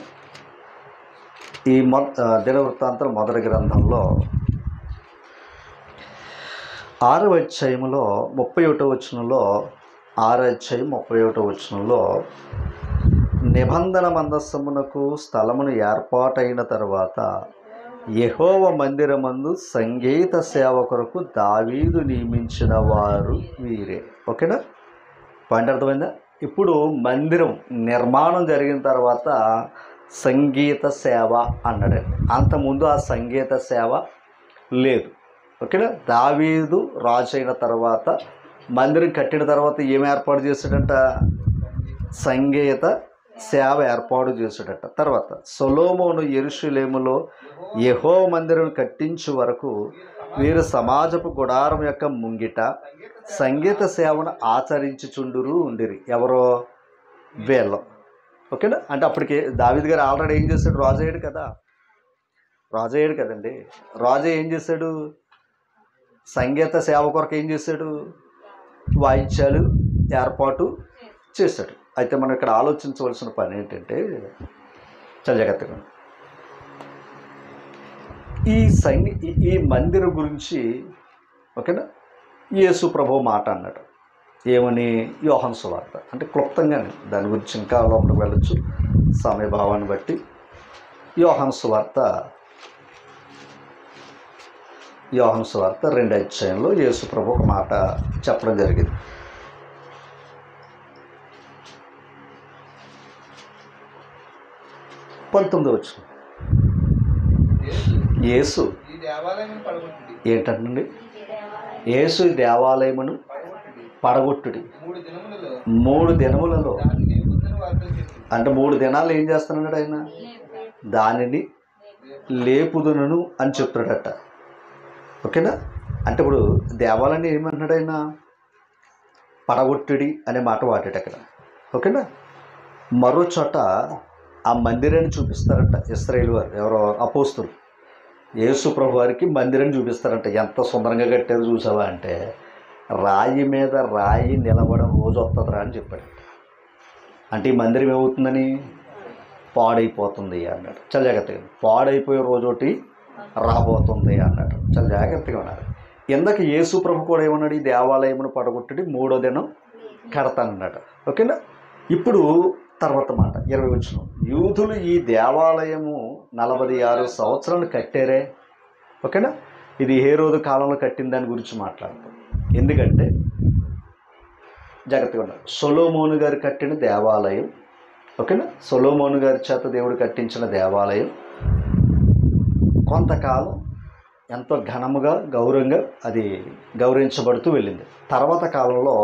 ఈ దినవృత్తాంతాలు మొదటి గ్రంథంలో 6వ అధ్యాయంలో 31వ వచనంలో 6:31 నిబంధన మందస్సమునకు స్థలమును ఏర్పాటైన తర్వాత యెహోవా మందిరమందు సంగీత సేవ కొరకు దావీదు నియమించిన వారు వీరే. ఓకేనా, పాయింట్ అర్థమైందా? ఇప్పుడు మందిరం నిర్మాణం జరిగిన తర్వాత సంగీత సేవ అన్నాడండి. అంతకుముందు ఆ సంగీత సేవ లేదు. ఓకేనా, దావీదు రాజు అయిన తర్వాత మందిరం కట్టిన తర్వాత ఏం ఏర్పాటు చేశాడంట? సంగీత సేవ ఏర్పాటు చేశాడట. తర్వాత సొలొమోను యెరూషలేములో యెహోవా మందిరం కట్టించే వరకు వీరు సమాజపు గుడారం యొక్క ముంగిట సంగీత సేవను ఆచరించుచుండురు ఉండిరి. ఎవరో? వీళ్ళం. ఓకేనా, అంటే అప్పటికి దావీదు గారు ఆల్రెడీ ఏం చేశాడు? రాజు అయ్యాడు కదా, రాజు అయ్యాడు కదండి. రాజు ఏం చేశాడు? సంగీత సేవ కొరకు ఏం చేశాడు? వాయిద్యాలు ఏర్పాటు చేశాడు. అయితే మనం ఇక్కడ ఆలోచించవలసిన పని ఏంటంటే, చాలా జాగ్రత్తగా ఈ మందిరం గురించి ఓకేనా యేసు ప్రభువు మాట అన్నాడు. ఏమని? యోహాను సువార్త. అంటే క్లుప్తంగానే దాని గురించి ఇంకా లోపలికి వెళ్ళొచ్చు సమయభావాన్ని బట్టి. యోహాను సువార్త 2 యేసు ప్రభు ఒక మాట చెప్పడం జరిగింది. యేసు ఏంటండి? యేసు దేవాలయమును పడగొట్టుడి 3 దినములలో. అంటే 3 దినాలు ఏం చేస్తున్నాడు ఆయన? దానిని లేపుదునను అని చెప్తాడట. ఓకేనా, అంటే ఇప్పుడు దేవాలయం ఏమన్నాడు ఆయన? పడగొట్టుడి అనే మాట వాడాడు అక్కడ. ఓకేనా, మరో చోట ఆ మందిరాన్ని చూపిస్తారంట ఇశ్రాయేలు వారు. ఎవరో అపోస్తులు యేసు ప్రభు వారికి మందిరాన్ని చూపిస్తారంట. ఎంత సుందరంగా కట్టారు చూసావా అంటే, రాయి మీద రాయి నిలబడం రోజు వస్తుందిరా అని చెప్పాడు. అంటే ఈ మందిరం ఏమవుతుందని? పాడైపోతుంది అన్నాడు. చాలా జాగ్రత్తగా, పాడైపోయే రోజు ఒకటి రాబోతుంది అన్నాడు. చాలా జాగ్రత్తగా ఉన్నారు. ఇందాక యేసు ప్రభు కూడా ఏమన్నాడు? ఈ దేవాలయమును పడగొట్టి 3వ దినం కడతానన్నాడు. ఓకేనా, ఇప్పుడు తర్వాత మాట 20 యూదులు ఈ దేవాలయము 46 సంవత్సరాలు కట్టారే. ఓకేనా, ఇది హేరోదు కాలంలో కట్టిన దాని గురించి మాట్లాడతాం. ఎందుకంటే జాగ్రత్తగా ఉన్నారు. సొలొమోను గారు కట్టిన దేవాలయం. ఓకేనా, సొలొమోను గారి చేత దేవుడు కట్టించిన దేవాలయం కొంతకాలం ఎంతో ఘనముగా గౌరవంగా అది గౌరవించబడుతూ వెళ్ళింది. తర్వాత కాలంలో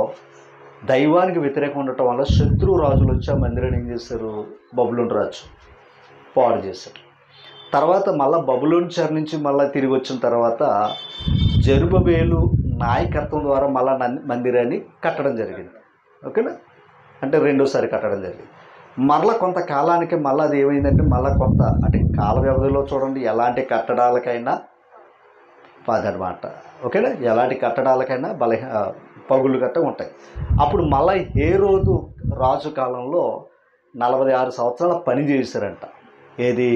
దైవానికి వ్యతిరేకం ఉండటం వల్ల శత్రు రాజులు వచ్చి ఆ మందిరాన్ని ఏం చేశారు? బబులోను రాజు పాడు చేశారు. తర్వాత మళ్ళీ బబులోను చెర నుంచి మళ్ళీ తిరిగి వచ్చిన తర్వాత జెరుబ్బేలు నాయకత్వం ద్వారా మళ్ళీ మందిరాన్ని కట్టడం జరిగింది. ఓకేనా, అంటే రెండోసారి కట్టడం జరిగింది. మరలా కొంతకాలానికి మళ్ళీ అది ఏమైందంటే మళ్ళీ కొంత అంటే కాల వ్యవధిలో చూడండి ఎలాంటి కట్టడాలకైనా అదనమాట. ఓకేనా, ఎలాంటి కట్టడాలకైనా పగులు గట్ట ఉంటాయి. అప్పుడు మళ్ళీ హేరోదు రాజు కాలంలో 46 సంవత్సరాల పని చేశారంట. ఏది?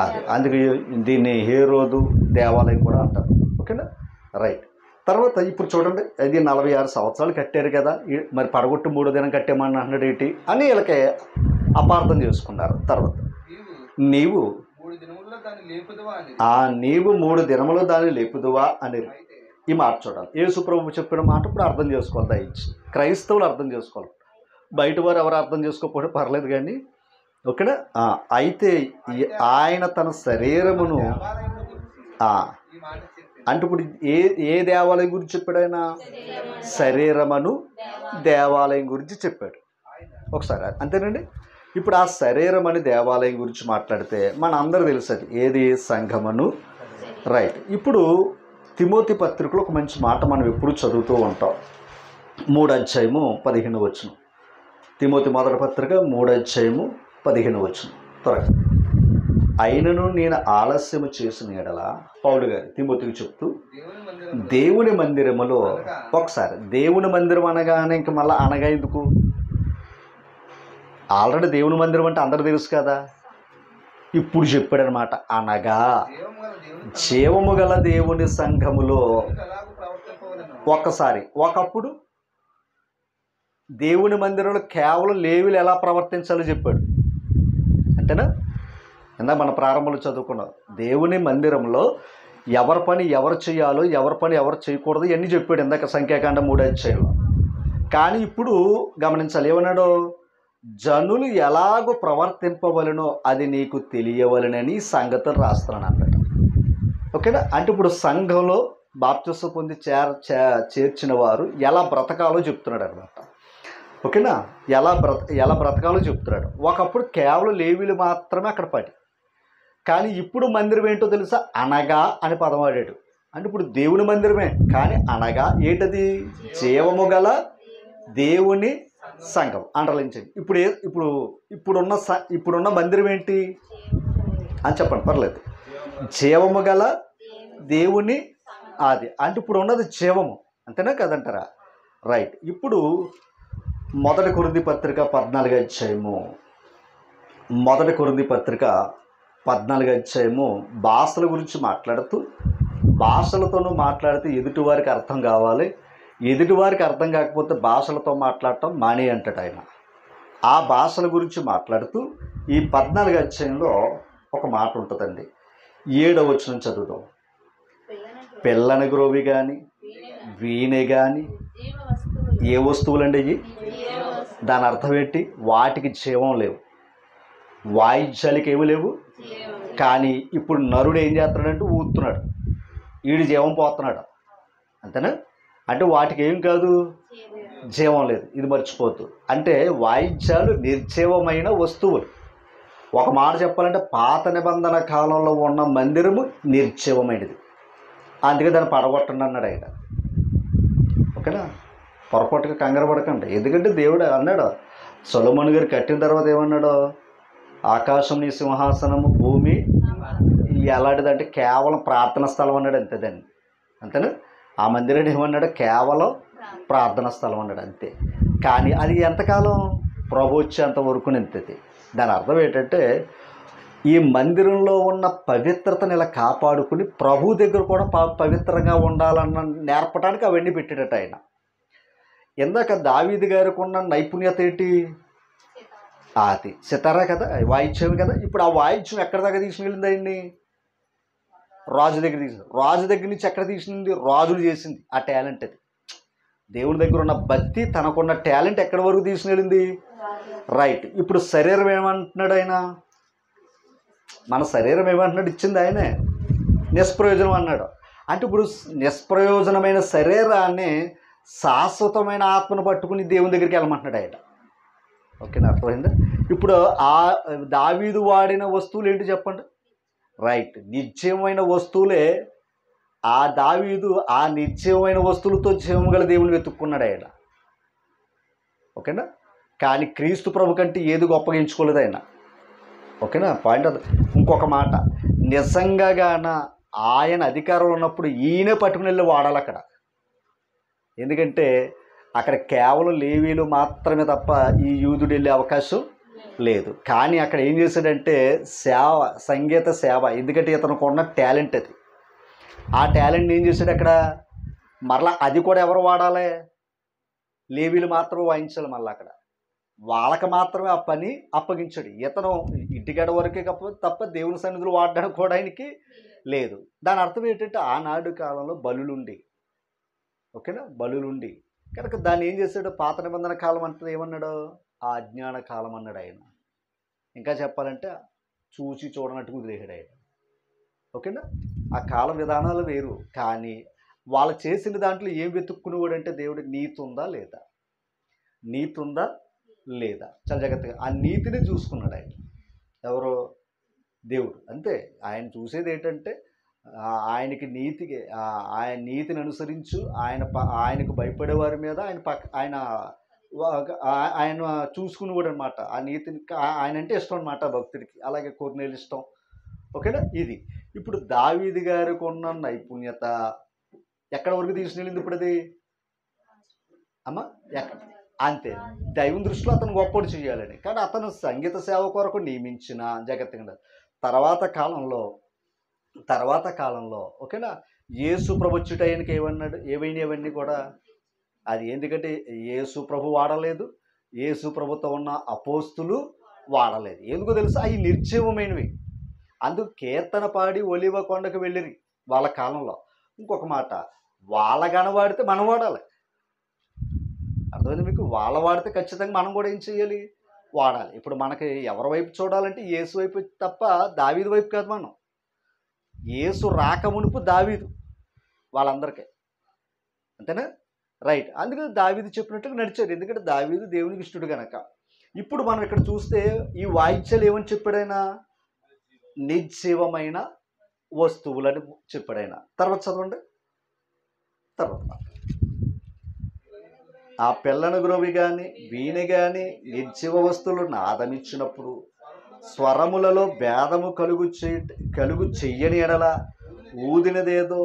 అది. అందుకే దీన్ని హేరోదు దేవాలయం కూడా అంటారు. ఓకేనా, రైట్. తర్వాత ఇప్పుడు చూడండి, అది 46 సంవత్సరాలు కట్టారు కదా, మరి పడగొట్టు 3వ దినం కట్టేమని అన్నాడు ఏంటి అని వీళ్ళకి అపార్థం చేసుకున్నారు. తర్వాత నీవు 3 దినములు దాన్ని లేపుదువా అని ఈ మాట చూడాలి. యేసు ప్రభు చెప్పిన మాట ఇప్పుడు అర్థం చేసుకోవాలి. దయచి క్రైస్తవులు అర్థం చేసుకోవాలి. బయట వారు ఎవరు అర్థం చేసుకోకపోతే పర్లేదు కానీ. ఓకేనా, అయితే ఆయన తన శరీరమును అంటే ఇప్పుడు ఏ దేవాలయం గురించి చెప్పాడు? ఆయన శరీరమును దేవాలయం గురించి చెప్పాడు. ఒకసారి అంతేనండి. ఇప్పుడు ఆ శరీరం అని దేవాలయం గురించి మాట్లాడితే మన అందరూ తెలుసు అది ఏది? సంఘమును. రైట్. ఇప్పుడు తిమోతి పత్రికలో ఒక మంచి మాట మనం ఎప్పుడు చదువుతూ ఉంటాం. 3:15 తిమోతి మొదటి పత్రిక 3:15 త్వరగా. అయినను నేను ఆలస్యము చేసిన ఎడల, పౌలు గారు తిమోతికి చెప్తూ, దేవుని మందిరములో ఒకసారి దేవుని మందిరం అనగానే ఇంక మళ్ళీ అనగా ఎందుకు? ఆల్రెడీ దేవుని మందిరం అంటే అందరూ తెలుసు కదా. ఇప్పుడు చెప్పాడనమాట, అనగా జీవము గల దేవుని సంఘములో. ఒకసారి ఒకప్పుడు దేవుని మందిరంలో కేవలం లేవీలు ఎలా ప్రవర్తించాలో చెప్పాడు. అంతేనా? ఇందాక మన ప్రారంభంలో చదువుకున్నాం. దేవుని మందిరంలో ఎవరి పని ఎవరు చేయాలో, ఎవరి పని ఎవరు చేయకూడదు ఇవన్నీ చెప్పాడు ఇందాక సంఖ్యాకాండం 3వ అధ్యాయంలో. కానీ ఇప్పుడు గమనించాలి, ఏమన్నాడు? జనులు ఎలాగో ప్రవర్తింపవలనో అది నీకు తెలియవలనని సంగతులు రాస్తున్నాను అన్నమాట. ఓకేనా? అంటే ఇప్పుడు సంఘంలో బాప్తిస్మం పొంది చేర్చిన వారు ఎలా బ్రతకాలో చెప్తున్నాడు అనమాట. ఓకేనా? ఎలా బ్రతకాలో చెప్తున్నాడు. ఒకప్పుడు కేవలం లేవీలు మాత్రమే అక్కడ పని. కానీ ఇప్పుడు మందిరం ఏంటో తెలుసా? అనగా అని పదం వాడాడు. అంటే ఇప్పుడు దేవుని మందిరమే, కానీ అనగా ఏంటది? జీవము గల దేవుని సంఘం. అండర్లైన్. ఇప్పుడున్న మందిరం ఏంటి అని చెప్పండి, పర్లేదు. జీవము గల దేవుని అది. అంటే ఇప్పుడు ఉన్నది జీవము, అంతేనా కదంటారా? రైట్. ఇప్పుడు 1 కొరింథీ పత్రిక 14వ అధ్యాయము, 1 కొరింథీ పత్రిక 14వ అధ్యాయము భాషల గురించి మాట్లాడుతూ, భాషలతోనూ మాట్లాడితే ఎదుటివారికి అర్థం కావాలి, ఎదుటివారికి అర్థం కాకపోతే భాషలతో మాట్లాడటం మానే అంటాడు ఆయన. ఆ భాషల గురించి మాట్లాడుతూ ఈ 14వ అధ్యాయంలో ఒక మాట ఉంటుందండి. 7వ వచనం చదువుదాం. పిల్లని గ్రోవి కానీ వీణె కానీ ఏ వస్తువులండి ఇవి? దాని అర్థం ఏంటి? వాటికి జీవం లేవు, వాయిద్యాలకి ఏమి లేవు. కానీ ఇప్పుడు నరుడు ఏం చేస్తున్నాడంటే ఊతున్నాడు, వీడి జీవం పోతున్నాడు, అంతేనా? అంటే వాటికి ఏం కాదు, జీవం లేదు. ఇది మర్చిపోద్దు. అంటే వాయిద్యాలు నిర్జీవమైన వస్తువులు. ఒక మాట చెప్పాలంటే పాత నిబంధన కాలంలో ఉన్న మందిరము నిర్జీవమైనది, అందుకే దాన్ని పడగొట్టండి అన్నాడు ఆయన. ఓకేనా? పొరపాటుగా కంగారు పడకండి. ఎందుకంటే దేవుడు అన్నాడు, సొలొమోను గారు కట్టిన తర్వాత ఏమన్నాడు? ఆకాశం నీ సింహాసనము, భూమి ఎలాంటిదంటే కేవలం ప్రార్థన స్థలం అన్నాడు. అంతే దాన్ని, అంతేనా? ఆ మందిరాన్ని ఏమన్నాడు? కేవలం ప్రార్థన స్థలం అన్నాడు, అంతే. కానీ అది ఎంతకాలం? ప్రభు వచ్చేంత వరకు నింతది. దాని అర్థం ఏంటంటే ఈ మందిరంలో ఉన్న పవిత్రతను ఇలా కాపాడుకుని ప్రభు దగ్గర కూడా పవిత్రంగా ఉండాలన్న నేర్పడానికి అవన్నీ పెట్టాడట ఆయన. ఇందాక దావీదు గారికి ఉన్న నైపుణ్యత ఏంటి? అది సితారా కదా, వాయిద్యం కదా. ఇప్పుడు ఆ వాయిద్యం ఎక్కడి దాకా తీసుకెళ్ళింది ఆయన్ని? రాజు దగ్గర తీసుకుంది. రాజు దగ్గర నుంచి ఎక్కడ తీసుకుంది? రాజులు చేసింది ఆ టాలెంట్. అది దేవుని దగ్గర ఉన్న భక్తి, తనకున్న టాలెంట్ ఎక్కడి వరకు తీసుకెళ్ళింది? రైట్. ఇప్పుడు శరీరం ఏమంటున్నాడు ఆయన? మన శరీరం ఏమంటున్నాడు? ఇచ్చింది ఆయనే. నిష్ప్రయోజనం అన్నాడు. అంటే ఇప్పుడు నిష్ప్రయోజనమైన శరీరాన్ని శాశ్వతమైన ఆత్మను పట్టుకుని దేవుని దగ్గరికి వెళ్ళమంటున్నాడు ఆయన. ఓకేనా? అర్థమైందా? ఇప్పుడు ఆ దావీదు వాడిన వస్తువులు ఏంటి చెప్పండి? రైట్, నిర్జీవమైన వస్తువులే. ఆ దావీదు ఆ నిర్జీవమైన వస్తువులతో జీవము గల దేవుని వెతుక్కున్నాడు ఆయన. ఓకేనా? కానీ క్రీస్తు ప్రభు కంటే ఏది గొప్పగించుకోలేదు ఆయన. ఓకేనా? పాయింట్ అది. ఇంకొక మాట, నిజంగాన ఆయన అధికారంలో ఉన్నప్పుడు ఈయనే పట్టుకుని వెళ్ళి వాడాలి అక్కడ. ఎందుకంటే అక్కడ కేవలం లేవీలు మాత్రమే తప్ప ఈ యూదుడు వెళ్ళే అవకాశం లేదు. కానీ అక్కడ ఏం చేశాడంటే సేవ, సంగీత సేవ. ఎందుకంటే ఇతనికి ఉన్న టాలెంట్ అది. ఆ టాలెంట్ని ఏం చేశాడు అక్కడ? మరలా అది కూడా ఎవరు వాడాలి? లేవీలు మాత్రం వాయించాలి. మళ్ళీ అక్కడ వాళ్ళకి మాత్రమే ఆ పని అప్పగించాడు. ఇతను ఇంటిగడ వరకే తప్ప దేవుని సన్నిధులు వాడడానికి కూడా ఆయనకి లేదు. దాని అర్థం ఏంటంటే ఆనాడు కాలంలో బలులుండి, ఓకేనా, బలులుండి కనుక దాన్ని ఏం చేశాడు? పాత నిబంధన కాలం అంటే ఏమన్నాడు? ఆ అజ్ఞాన కాలం అన్నాడు ఆయన. ఇంకా చెప్పాలంటే చూసి చూడనట్టుగా వదిలేశాడు ఆయన. ఓకేనా? ఆ కాల విధానాలు వేరు. కానీ వాళ్ళు చేసిన దాంట్లో ఏం వెతుక్కునేవాడు అంటే దేవుడు నీతి ఉందా లేదా, నీతి ఉందా లేదా, చాలా జాగ్రత్తగా ఆ నీతిని చూసుకున్నాడు ఆయన. ఎవరో? దేవుడు. అంతే. ఆయన చూసేది ఏంటంటే ఆయనకి నీతికి, ఆయన నీతిని అనుసరించు, ఆయనకు భయపడే వారి మీద ఆయన చూసుకునేవాడు అనమాట. ఆ నీతిని ఆయన అంటే ఇష్టం అనమాట భక్తుడికి. అలాగే కొర్నేలు ఇష్టం. ఓకేనా? ఇది ఇప్పుడు దావీదు గారికి ఉన్న నైపుణ్యత ఎక్కడ వరకు తీసుకెళ్ళింది? ఇప్పుడు అది అమ్మా అంతే. దైవం దృష్టిలో అతను గొప్పడు చేయాలని. కానీ అతను సంగీత సేవ కొరకు నియమించిన జాగ్రత్తగా తర్వాత కాలంలో ఓకేనా, యేసు ప్రభుచ్చుట ఆయనకి ఏమన్నాడు? ఏవైనా ఇవన్నీ కూడా అది ఎందుకంటే యేసు ప్రభు వాడలేదు, యేసు ప్రభుతో ఉన్న అపోస్తులు వాడలేదు. ఎందుకో తెలుసా? అవి నిర్జీవమైనవి. అందుకు కీర్తన పాడి ఒలివ కొండకు వెళ్ళిరి వాళ్ళ కాలంలో. ఇంకొక మాట, వాళ్ళ గణ వాడితే మనం వాడాలి. అర్థమైంది మీకు? వాళ్ళ వాడితే ఖచ్చితంగా మనం కూడా ఏం చేయాలి? వాడాలి. ఇప్పుడు మనకి ఎవరి వైపు చూడాలంటే యేసు వైపు తప్ప దావీదు వైపు కాదు. మనం యేసు రాకమునుపు దావీదు వాళ్ళందరికీ, అంతేనా? రైట్. అందుకని దావీదు చెప్పినట్టుగా నడిచారు, ఎందుకంటే దావీదు దేవునికి ఇష్టడు కనుక. ఇప్పుడు మనం ఇక్కడ చూస్తే ఈ వాయిద్యాలు ఏమని చెప్పాడైనా? నిర్జీవమైన వస్తువులని చెప్పాడైనా. తర్వాత చదవండి, తర్వాత ఆ పిల్లను గ్రోవి కానీ వీణి కానీ నిర్జీవ వస్తువులు నాదమిచ్చినప్పుడు స్వరములలో భేదము కలుగు చెయ్యని ఎడల ఊదినదేదో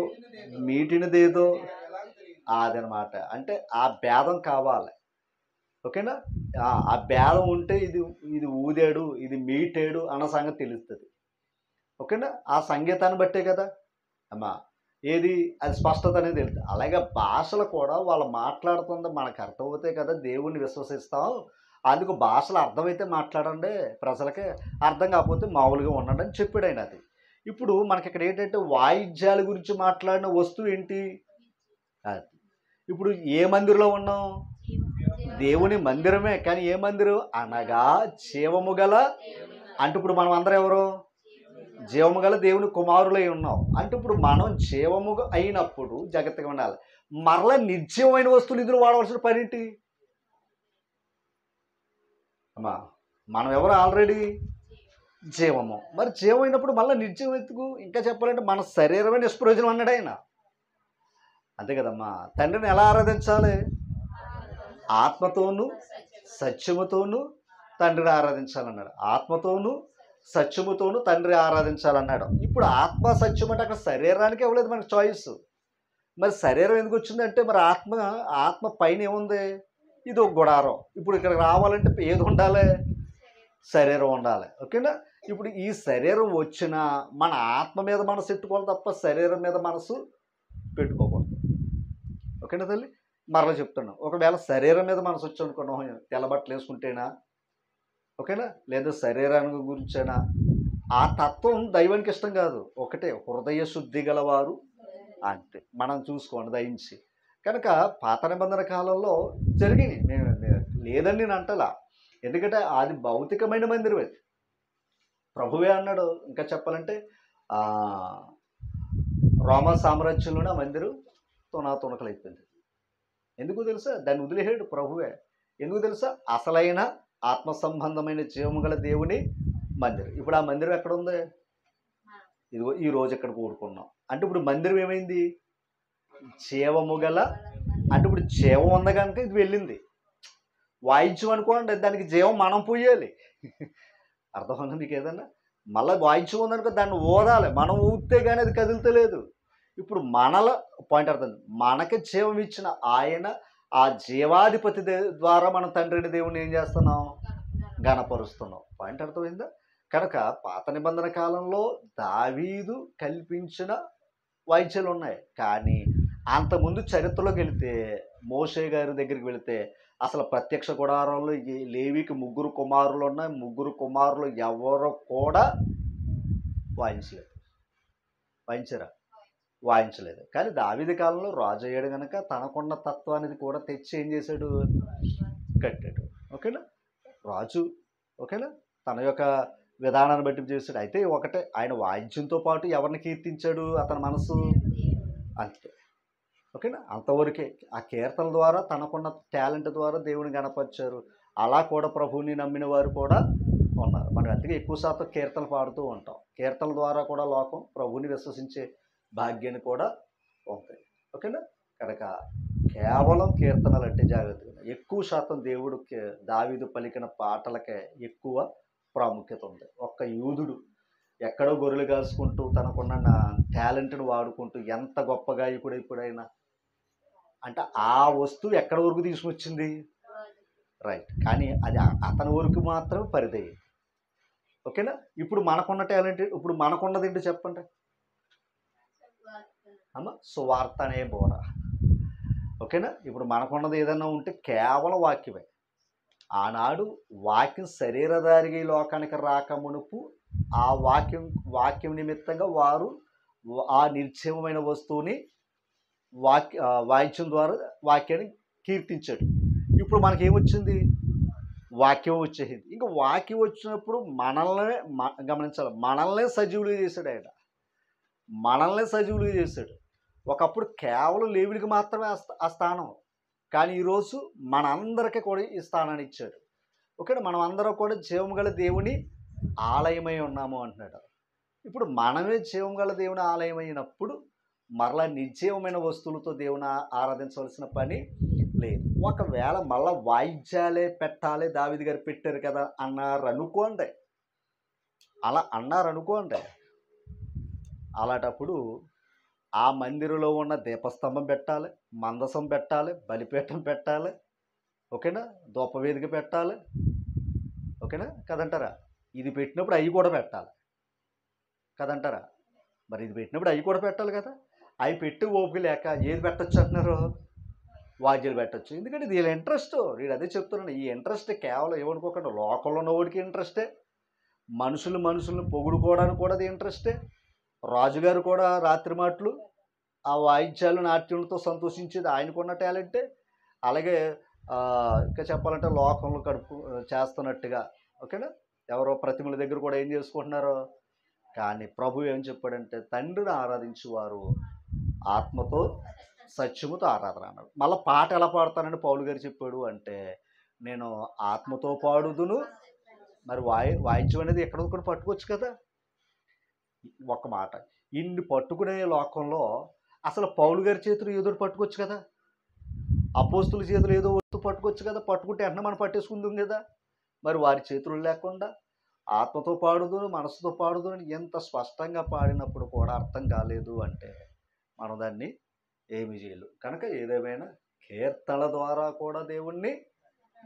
మీటినదేదో అదనమాట. అంటే ఆ భేదం కావాలి. ఓకేనా? ఆ భేదం ఉంటే ఇది ఇది ఊదాడు, ఇది మీటాడు అన్న సంగతి తెలుస్తుంది. ఓకేనా? ఆ సంగీతాన్ని బట్టే కదా అమ్మా ఏది అది స్పష్టత అనేది తెలుస్తుంది. అలాగే భాషలు కూడా వాళ్ళు మాట్లాడుతుంది మనకు అర్థమవుతే కదా దేవుణ్ణి విశ్వసిస్తాం. అందుకు భాషలు అర్థమైతే మాట్లాడండి, ప్రజలకి అర్థం కాకపోతే మామూలుగా ఉండండి అని చెప్పాడు ఆయన. అది ఇప్పుడు మనకి ఇక్కడ ఏంటంటే వాయిద్యాల గురించి మాట్లాడిన వస్తువు ఏంటి? అది ఇప్పుడు ఏ మందిరంలో ఉన్నాం? దేవుని మందిరమే. కానీ ఏ మందిరం అనగా జీవము గల, అంటే ఇప్పుడు మనం అందరం ఎవరు? జీవము గల దేవుని కుమారులై ఉన్నాం. అంటే ఇప్పుడు మనం జీవము అయినప్పుడు జాగ్రత్తగా ఉండాలి. మరలా నిర్జీవమైన వస్తువులు ఇందులో వాడవలసిన పని ఏంటి అమ్మా? మనం ఎవరు? ఆల్రెడీ జీవము. మరి జీవం అయినప్పుడు మళ్ళీ నిర్జీవం ఎందుకు? ఇంకా చెప్పాలంటే మన శరీరమే నిష్ప్రయోజనం అన్నాడు ఆయన. అంతే కదమ్మా. తండ్రిని ఎలా ఆరాధించాలి? ఆత్మతోనూ సత్యముతోనూ తండ్రిని ఆరాధించాలన్నాడు. ఆత్మతోనూ సత్యముతోనూ తండ్రి ఆరాధించాలన్నాడు. ఇప్పుడు ఆత్మ సత్యం అంటే అక్కడ శరీరానికి ఇవ్వలేదు మనకు చాయిస్. మరి శరీరం ఎందుకు వచ్చిందంటే మరి ఆత్మ పైన ఏముంది? ఇది ఒక గుడారం. ఇప్పుడు ఇక్కడికి రావాలంటే ఏది ఉండాలి? శరీరం ఉండాలి. ఓకేనా? ఇప్పుడు ఈ శరీరం వచ్చిన మన ఆత్మ మీద మనసు పెట్టుకోవాలి తప్ప శరీరం మీద మనసు పెట్టుకోకూడదు. ఓకేనా తల్లి? మరలా చెప్తున్నాం, ఒకవేళ శరీరం మీద మనసు వచ్చి అనుకున్నాం, తెల్లబట్టలు వేసుకుంటేనా? ఓకేనా? లేదా శరీరానికి గురించేనా? ఆ తత్వం దైవానికి ఇష్టం కాదు. ఒకటే, హృదయ శుద్ధి గలవారు అంతే. మనం చూసుకోండి దయించి. కనుక పాత నిబంధన కాలంలో జరిగినాయి. నేను లేదని నేను అంటలా, ఎందుకంటే అది భౌతికమైన మందిరం. అది ప్రభువే అన్నాడు. ఇంకా చెప్పాలంటే రోమన్ సామ్రాజ్యంలోనే ఆ మందిరం తునకలైపోయింది. ఎందుకు తెలుసా? దాన్ని వదిలేసాడు ప్రభువే. ఎందుకు తెలుసా? అసలైన ఆత్మ సంబంధమైన జీవము గల దేవుని మందిరం. ఇప్పుడు ఆ మందిరం ఎక్కడ ఉంది? ఇదిగో ఈ రోజు ఇక్కడ కూడుకున్నాం. అంటే ఇప్పుడు మందిరం ఏమైంది? జీవము గల, అంటే ఇప్పుడు జీవం ఉంది కనుక ఇది వెళ్ళింది. వాయిద్యం అనుకోండి, దానికి జీవం మనం పోయాలి. అర్థమవుతుంది మీకు ఏదన్నా? మళ్ళీ వాయిద్యం ఉందనుకో దాన్ని ఊదాలి, మనం ఊదితే కానీ అది కదులుతలేదు. ఇప్పుడు మనల పాయింట్ అర్థం, మనకి జీవం ఇచ్చిన ఆయన ఆ జీవాధిపతి ద్వారా మనం తండ్రిని దేవుని ఏం చేస్తున్నాం? గణపరుస్తున్నాం. పాయింట్ అర్థమైందా? కనుక పాత నిబంధన కాలంలో దావీదు కల్పించిన వాయిద్యాలు ఉన్నాయి. కానీ అంతకుముందు చరిత్రలోకి వెళితే, మోషే గారి దగ్గరికి వెళితే అసలు ప్రత్యక్ష గుడారంలో లేవికి 3 కుమారులు ఉన్నాయి. 3 కుమారులు ఎవరు కూడా వాయించరా? వాయించలేదు. కానీ దావీదు కాలంలో రాజు అయ్యాడు కనుక తనకున్న తత్వానికి కూడా తెచ్చి ఏం చేశాడు? కట్టాడు. ఓకేనా? రాజు ఓకేనా? తన యొక్క విధానాన్ని బట్టి చేశాడు. అయితే ఒకటే, ఆయన వాయిద్యంతో పాటు ఎవరిని కీర్తించాడు? అతని మనసు అంతే. ఓకేనా? అంతవరకే. ఆ కీర్తన ద్వారా తనకున్న టాలెంట్ ద్వారా దేవుని గణపరిచారు. అలా కూడా ప్రభువుని నమ్మిన వారు కూడా ఉన్నారు. మనం అందుకే ఎక్కువ శాతం కీర్తనలు పాడుతూ ఉంటాం. కీర్తనల ద్వారా కూడా లోకం ప్రభువుని విశ్వసించే భాగ్యాన్ని కూడా ఉంటాయి. ఓకేనా? కనుక కేవలం కీర్తనలు అంటే జాగ్రత్తగా, ఎక్కువ శాతం దేవుడు దావీదు పలికిన పాటలకే ఎక్కువ ప్రాముఖ్యత ఉంది. ఒక్క యూదుడు ఎక్కడో గొర్రెలు కాసుకుంటూ తనకున్న టాలెంట్ని వాడుకుంటూ ఎంత గొప్ప గాయకుడు ఇప్పుడైనా అంటే ఆ వస్తువు ఎక్కడి వరకు తీసుకొచ్చింది? రైట్. కానీ అది అతని వరకు మాత్రమే పరిధి. ఓకేనా? ఇప్పుడు మనకున్న టాలెంట్, ఇప్పుడు మనకున్నది ఏంటి చెప్పండి అమ్మ? సువార్త అనే బోర. ఓకేనా. ఇప్పుడు మనకున్నది ఏదైనా ఉంటే కేవలం వాక్యమే. ఆనాడు వాక్యం శరీరధారిగా ఈ లోకానికి రాక మునుపు ఆ వాక్యం నిమిత్తంగా వారు ఆ నిర్జీవమైన వస్తువుని వాయిద్యం ద్వారా వాక్యాన్ని కీర్తించాడు. ఇప్పుడు మనకేమొచ్చింది? వాక్యం వచ్చేసింది. ఇంకా వాక్యం వచ్చినప్పుడు మనల్నే గమనించాలి, మనల్నే సజీవులుగా చేశాడు ఆయన. మనల్నే సజీవులుగా చేశాడు. ఒకప్పుడు కేవలం లేవీయుడికి మాత్రమే ఆ స్థానం, కానీ ఈరోజు మనందరికీ కూడా ఈ స్థానాన్ని ఇచ్చాడు. ఓకే, మనం అందరం కూడా జీవము గల దేవుని ఆలయమై ఉన్నాము అంటున్నాడు. ఇప్పుడు మనమే జీవం గల దేవుని ఆలయమైనప్పుడు మరలా నిర్జీవమైన వస్తువులతో దేవుని ఆరాధించవలసిన పని లేదు. ఒకవేళ మళ్ళా వాయిద్యాలే పెట్టాలి, దావీదు గారు పెట్టారు కదా అన్నారనుకోండి, అలాంటప్పుడు ఆ మందిరంలో ఉన్న దీపస్తంభం పెట్టాలి, మందసం పెట్టాలి, బలిపీఠం పెట్టాలి, ఓకేనా, ధూపవేదిక పెట్టాలి, ఓకేనా కదంటారా. ఇది పెట్టినప్పుడు అవి కూడా పెట్టాలి కదంటారా. మరి ఇది పెట్టినప్పుడు అవి కూడా పెట్టాలి కదా. అవి పెట్టి ఓపిక లేక ఏది పెట్టచ్చు అంటున్నారు? వాద్యాలు పెట్టచ్చు. ఎందుకంటే వీళ్ళ ఇంట్రెస్ట్, వీడు అదే చెప్తున్నాను, ఈ ఇంట్రెస్ట్ కేవలం ఏమనుకోకుండా లోకంలో ఉన్నవాడికి ఇంట్రెస్టే, మనుషుల్ని పొగుడుకోవడానికి కూడా అది ఇంట్రెస్టే. రాజుగారు కూడా రాత్రి మాటలు ఆ వాయిద్యాలు నాట్యాలతో సంతోషించేది ఆయనకున్న టాలెంటే. అలాగే ఇంకా చెప్పాలంటే లోకంలో చేస్తున్నట్టుగా, ఓకేనా, ఎవరో ప్రతిమల దగ్గర కూడా ఏం చేసుకుంటున్నారు. కానీ ప్రభు ఏం చెప్పాడంటే తండ్రిని ఆరాధించేవారు ఆత్మతో సత్యముతో ఆరాధన అన్నాడు. మళ్ళీ పాట ఎలా పాడతానని పౌలు గారు చెప్పాడు అంటే, నేను ఆత్మతో పాడుదును. మరి వాయిద్యం అనేది ఎక్కడ కూడా పట్టుకోవచ్చు కదా. ఒక్క మాట, ఇన్ని పట్టుకునే లోకంలో అసలు పౌలు గారి చేతులు ఏదో పట్టుకోవచ్చు కదా, అపోస్తుల చేతులు ఏదో వస్తు పట్టుకోవచ్చు కదా. పట్టుకుంటే వెంటనే మనం పట్టేసుకుందాం కదా. మరి వారి చేతులు లేకుండా ఆత్మతో పాడుదును, మనసుతో పాడుదును అని ఎంత స్పష్టంగా పాడినప్పుడు కూడా అర్థం కాలేదు అంటే మనం దాన్ని ఏమి చేయలేం. కనుక ఏదేమైనా కీర్తనల ద్వారా కూడా దేవుణ్ణి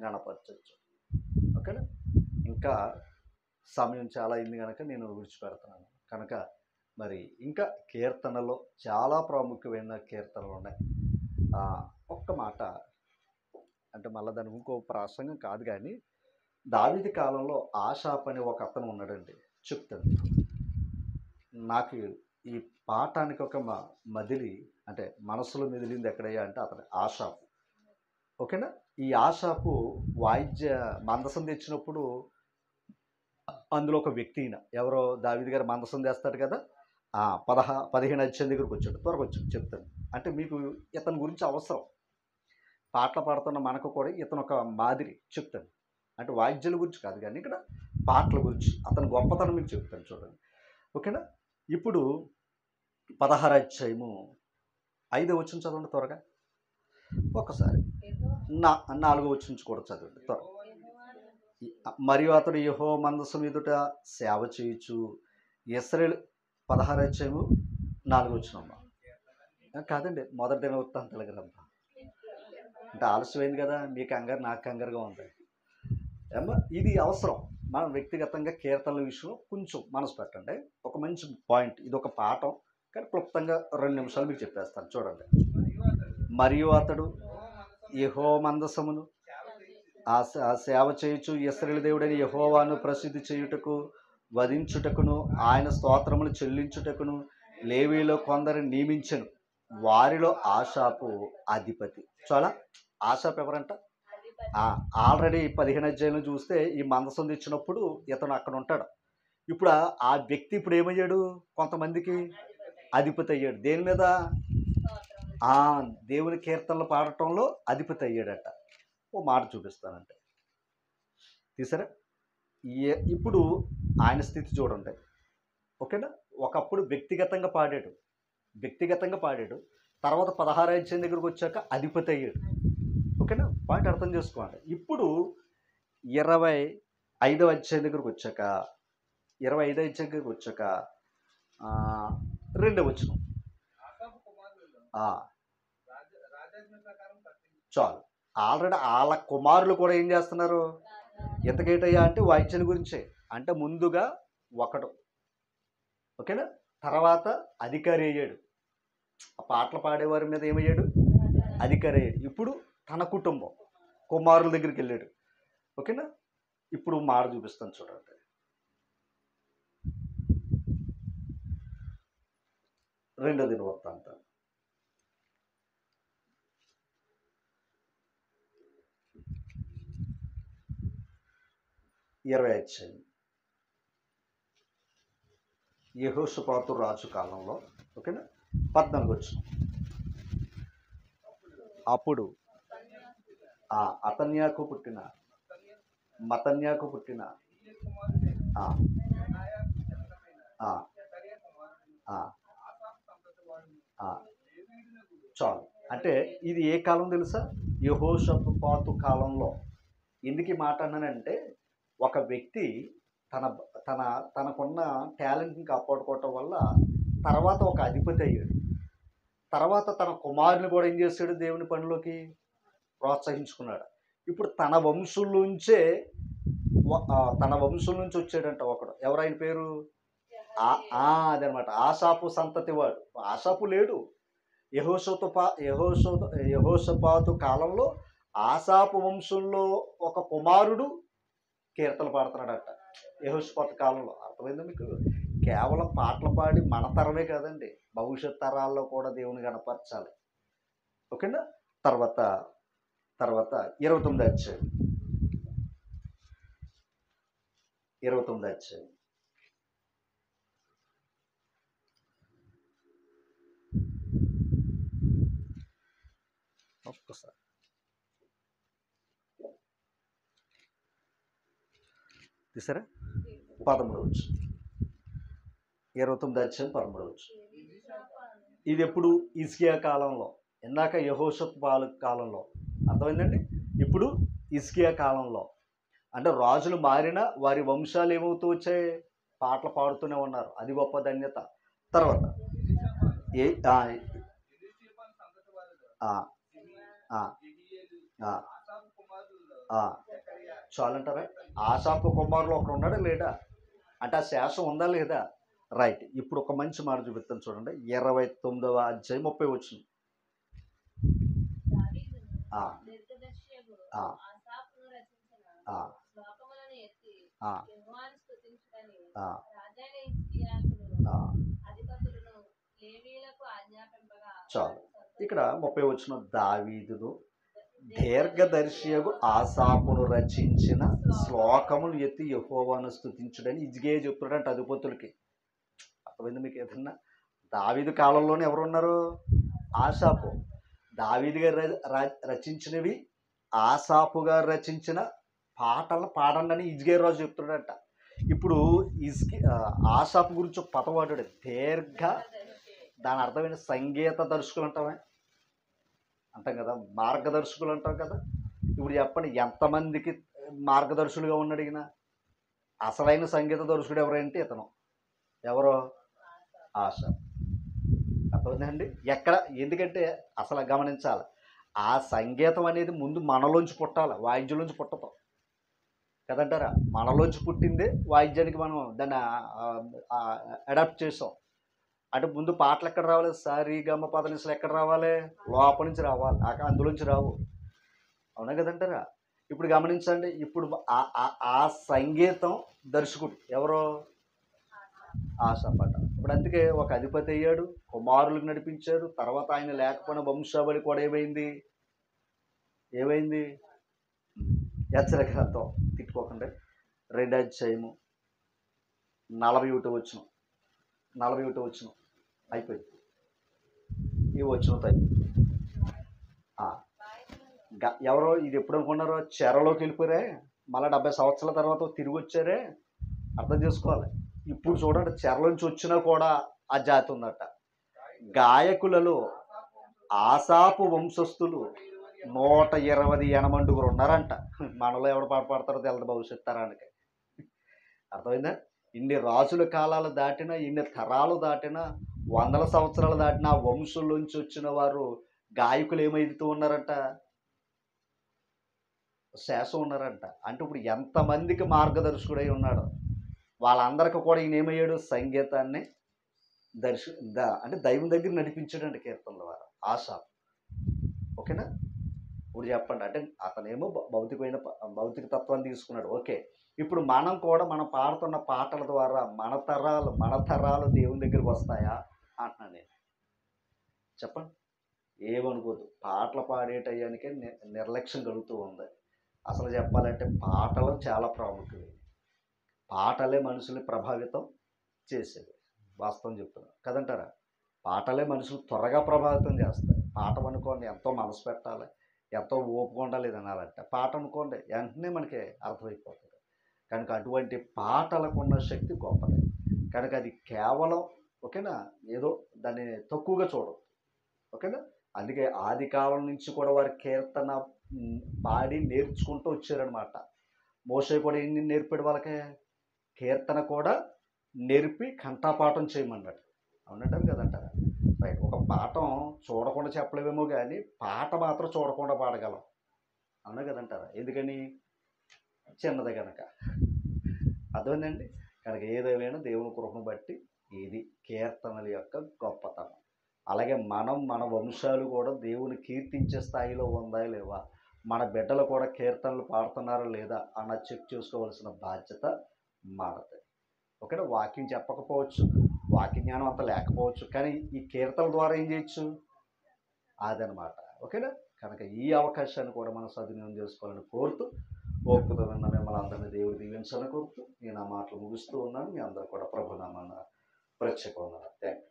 గణపరచవచ్చు. ఓకేనా. ఇంకా సమయం చాలా అయింది కనుక నేను విడిచిపెడుతున్నాను. కనుక మరి ఇంకా కీర్తనలో చాలా ప్రాముఖ్యమైన కీర్తనలు ఉన్నాయి. ఒక్క మాట అంటే మళ్ళీ దాని ఇంకో ప్రసంగం కాదు, కానీ దావీదు కాలంలో ఆషాప్ అనే ఒక అతను ఉన్నాడండి. చెప్తాను, నాకు ఈ పాఠానికి ఒక మదిలి అంటే మనసులో మెదిలింది ఎక్కడయ్యా అంటే అతను ఆషాపు. ఓకేనా. ఈ ఆషాపు వాయిద్య మందసం తెచ్చినప్పుడు అందులో ఒక వ్యక్తి ఎవరో దావీదు గారు మందసం తెస్తాడు కదా, 15 అధ్యాయం దగ్గరకు వచ్చాడు. త్వరగా వచ్చాడు చెప్తాను. అంటే మీకు ఇతని గురించి అవసరం, పాటలు పాడుతున్న మనకు కూడా ఇతను ఒక మాదిరి చెప్తాను. అంటే వాయిద్యాల గురించి కాదు కానీ ఇక్కడ పాటల గురించి అతని గొప్పతనం మీకు చెప్తాను చూడండి. ఓకేనా. ఇప్పుడు 16 అధ్యాయము 5వ వచనం చదవండి త్వరగా. ఒక్కసారి 4వ వచనం కూడా చదవండి త్వరగా. మరియు అతడు యెహోవా మందసం ఎదుట సేవ చేయొచ్చు. ఇశ్రాయేలు 16 అధ్యాయము 4వ వచనం కాదండి, మొదటి దినవృత్తాంతాల గ్రంథం. అంటే ఆలస్యమైంది కదా, మీ కంగారు నాకు కంగారుగా ఉంది. ఇది అవసరం. మనం వ్యక్తిగతంగా కీర్తనల విషయం కొంచెం మనసు పెట్టండి. ఒక మంచి పాయింట్, ఇది ఒక పాఠం, కానీ క్లుప్తంగా 2 నిమిషాలు మీకు చెప్పేస్తాను చూడండి. మరియు అతడు యెహోవా మందసమును ఆ సేవ చేయొచ్చు. ఇశ్రాయేలు దేవుడైన యెహోవాను ప్రసిద్ధి చేయుటకు, వధించుటకును, ఆయన స్తోత్రములు చెల్లించుటకును లేవీలో కొందరిని నియమించెను. వారిలో ఆషాపు అధిపతి. చాలా ఆషాపు ఎవరంట? ఆల్రెడీ 15 అధ్యాయంలో చూస్తే ఈ మందసం తెచ్చినప్పుడు ఇతను అక్కడ ఉంటాడు. ఇప్పుడు ఆ వ్యక్తి ఇప్పుడు ఏమయ్యాడు? కొంతమందికి అధిపతి అయ్యాడు. దేని మీద? దేవుని కీర్తనలు పాడటంలో అధిపతి అయ్యాడట. ఓ మాట చూపిస్తానంటే తీసారా. ఇప్పుడు ఆయన స్థితి చూడండి. ఓకేనా. ఒకప్పుడు వ్యక్తిగతంగా పాడాడు, తర్వాత 16 అధ్యాయం దగ్గరకు వచ్చాక అధిపతి అయ్యాడు. ఓకేనా. పాయింట్ అర్థం చేసుకోండి. ఇప్పుడు 25వ అధ్యాయం దగ్గరకు వచ్చాక 2వ వచనం చాలు. ఆల్రెడీ వాళ్ళ కుమారులు కూడా ఏం చేస్తున్నారు? ఎంతకేటయ్యా అంటే వాయిద్యం గురించే. అంటే ముందుగా ఒకడు, ఓకేనా, తర్వాత అధికారి అయ్యాడు. ఆ పాటలు పాడేవారి మీద ఏమయ్యాడు? అధికారి అయ్యాడు. ఇప్పుడు తన కుటుంబం కుమారుల దగ్గరికి వెళ్ళాడు. ఓకేనా? ఇప్పుడు మాట చూపిస్తాను చూడండి. రెండో దినవృత్తాంతం 20 అధ్యాయం. యెహోషాపాతు రాజు కాలంలో, ఓకేనా, 14 వచనం. అప్పుడు అతన్యాకు పుట్టిన మతన్యాకు పుట్టిన చాలు. అంటే ఇది ఏ కాలం తెలుసా? యెహోషాపాతు కాలంలో. ఎందుకు ఈ మాట అన్నానంటే, ఒక వ్యక్తి తన తన తనకున్న టాలెంట్ని కాపాడుకోవటం వల్ల తర్వాత ఒక అధిపతి అయ్యాడు. తర్వాత తన కుమారుని కూడా ఏం చేశాడు? దేవుని పనిలోకి ప్రోత్సహించుకున్నాడు. ఇప్పుడు తన వంశం నుంచి వచ్చాడంట ఒకడు. ఎవరైన పేరు? అదనమాట, ఆసాపు సంతతి వాడు. ఆసాపు లేడు. యెహోషాపాతు కాలంలో ఆసాపు వంశంలో ఒక కుమారుడు కీర్తనలు పాడుతున్నాడట యెహోషాపాతు కాలంలో. అర్థమైందా మీకు? కేవలం పాటలు పాడి మన తరమే కాదండి, భవిష్యత్ తరాల్లో కూడా దేవుని కనపరచాలి. ఓకేనా? తర్వాత 29 అధ్యాయం. 29 అధ్యాయం. ఒక్కసారి తీసారా? 13 వచ్చు. 29 అధ్యాయం 13 వచ్చు. ఇది ఎప్పుడు? హిజ్కియా కాలంలో. ఇందాక యెహోషాపాతు కాలంలో. అర్థమైందండి? ఇప్పుడు హిజ్కియా కాలంలో. అంటే రాజులు మారినా వారి వంశాలు ఏమవుతూ వచ్చాయి? పాటలు పాడుతూనే ఉన్నారు. అది గొప్ప ధన్యత. తర్వాత చాలంటారా? ఆసాపు కుమారులు ఒకడు ఉన్నాడా లేడా? అంటే ఆ శేషం ఉందా లేదా? రైట్. ఇప్పుడు ఒక మంచి మాట చూపిస్తాను చూడండి. 29వ అధ్యాయం 30 వచనం. చాలు. ఇక్కడ 30 వచనం. దావీదును దీర్ఘదర్శియగు ఆసాపును రచించిన శ్లోకములు ఎత్తి యెహోవాను స్తుతించుడని హిజ్కియా చెప్తున్నాడంట అధిపతులకి. అర్థమైంది మీకు? ఏదన్నా దావీదు కాలంలోనే ఎవరున్నారు? ఆసాపు. దావీదు గారు రచించినవి, ఆసాపు గారు రచించిన పాటలు పాడండి అని హిజ్కియా రాజు చెప్తున్నాడంట. ఇప్పుడు ఆసాపు గురించి ఒక పదం వాడాడు, దీర్ఘ. దాని అర్థమైన సంగీత దర్శకులు అంటామే అంటాం కదా, మార్గదర్శకులు అంటాం కదా. ఇప్పుడు చెప్పండి, ఎంతమందికి మార్గదర్శులుగా ఉన్నాడు ఈయన? అసలైన సంగీత దర్శకుడు ఎవరంటే ఇతను. ఎవరో? ఆసాపు. అర్థమైందండి? ఎక్కడ? ఎందుకంటే అసలు గమనించాలి, ఆ సంగీతం అనేది ముందు మనలోంచి పుట్టాలి, వాయిద్యంలోంచి పుట్టదు కదంటారా? మనలోంచి పుట్టిందే వాయిద్యానికి మనం దాన్ని అడాప్ట్ చేసాం. అంటే ముందు పాటలు ఎక్కడ రావాలి? సారీగమ పదనిసలు ఎక్కడ రావాలి? లోపల నుంచి రావాలి, అందులోంచి రావు. అవునా కదంటారా? ఇప్పుడు గమనించండి, ఇప్పుడు ఆ సంగీతం దర్శకుడు ఎవరో? ఆసాపట. ఇప్పుడు అందుకే ఒక అధిపతి అయ్యాడు, కుమారులకు నడిపించాడు. తర్వాత ఆయన లేకపోయిన వంశావళి కూడా ఏమైంది? హెచ్చరిక గ్రంథం తిట్టుకోకండి. 2 అధ్యాయము 41 వచనం. 41 వచనం అయిపోయింది. ఈ వచనంతో అయిపోయింది. ఎవరో ఇది ఎప్పుడు అనుకున్నారో? చెరలోకి వెళ్ళిపోయారే, మళ్ళీ 70 సంవత్సరాల తర్వాత తిరిగి వచ్చారే. అర్థం చేసుకోవాలి. ఇప్పుడు చూడండి, చెరలోంచి వచ్చినా కూడా ఆ జాతి ఉందట. గాయకులలో ఆసాపు వంశస్థులు 120 ఉన్నారంట. మనలో ఎవరు పాట పాడతారో తెలదు భవిష్యత్ తరానికి. అర్థమైందా? ఇన్ని రాజుల కాలాలు దాటినా, ఇన్ని తరాలు దాటినా, 100 సంవత్సరాలు దాటినా ఆ వంశంలోంచి వచ్చిన వారు గాయకులు ఏమైతూ ఉన్నారంట? శేషం ఉన్నారంట. అంటే ఇప్పుడు ఎంతమందికి మార్గదర్శకుడై ఉన్నాడు? వాళ్ళందరికీ కూడా ఈయన ఏమయ్యాడు? సంగీతాన్ని అంటే దైవం దగ్గర నడిపించాడండి కీర్తనల వారు. ఆసాపు. ఓకేనా? ఇప్పుడు చెప్పండి, అంటే అతనేమో భౌతిక తత్వాన్ని తీసుకున్నాడు, ఓకే. ఇప్పుడు మనం కూడా మనం పాడుతున్న పాటల ద్వారా మన తరాలు దేవుని దగ్గరికి వస్తాయా అంటున్నాను నేను. చెప్పండి. ఏమనుకోద్దు. పాటలు పాడే టయానికే నిర్లక్ష్యం కలుగుతూ ఉంది. అసలు చెప్పాలంటే పాటలు చాలా ప్రాముఖ్యమైనవి. పాటలే మనుషుల్ని ప్రభావితం చేసేవి. వాస్తవం చెప్తున్నా. కదంటారా? పాటలే మనుషులు త్వరగా ప్రభావితం చేస్తాయి. పాట అనుకోండి ఎంతో మనసు పెట్టాలి, ఎంతో ఓపిక ఉండాలి ఇది వినాలంటే. పాట అనుకోండి వెంటనే మనకి అర్థమైపోతుంది. కనుక అటువంటి పాటలకున్న శక్తి గొప్పది. కనుక అది కేవలం ఓకేనా, ఏదో దాన్ని తక్కువగా చూడొద్దు. ఓకేనా? అందుకే ఆది కాలం నుంచి కూడా వారు కీర్తన పాడి నేర్చుకుంటూ వచ్చారనమాట. మోషే కూడా ఏం నేర్పాడు వాళ్ళకి? కీర్తన కూడా నేర్పి కంఠపాఠం చేయమన్నాడు. అవునంటారు కదంటారా? రైట్. ఒక పాఠం చూడకుండా చెప్పలేమేమో కానీ పాట మాత్రం చూడకుండా పాడగలం. అవునా కదంటారా? ఎందుకని? చిన్నది కనుక. అర్థమైందండి? కనుక ఏదేమైనా దేవుని కృపను బట్టి ఇది కీర్తనల యొక్క గొప్పతనం. అలాగే మన వంశాలు కూడా దేవుని కీర్తించే స్థాయిలో ఉందా లేవా, మన బిడ్డలు కూడా కీర్తనలు పాడుతున్నారా లేదా అన్న చెక్ చేసుకోవాల్సిన బాధ్యత మనది. ఓకేనా? వాక్యం చెప్పకపోవచ్చు, వాక్య జ్ఞానం అంత లేకపోవచ్చు, కానీ ఈ కీర్తనల ద్వారా ఏం చేయొచ్చు? అదనమాట. ఓకేనా? కనుక ఈ అవకాశాన్ని కూడా మనం సద్వినియోగం చేసుకోవాలని కోరుతూ, ఓపికతో విన్న మిమ్మల్ని అందరినీ దేవుడు దీవించాలని కోరుతూ నేను ఆ మాటలు ముగిస్తూ ఉన్నాను. మీ అందరూ కూడా ప్రభునామాన ప్రత్యేక వందనాలు. Thank you.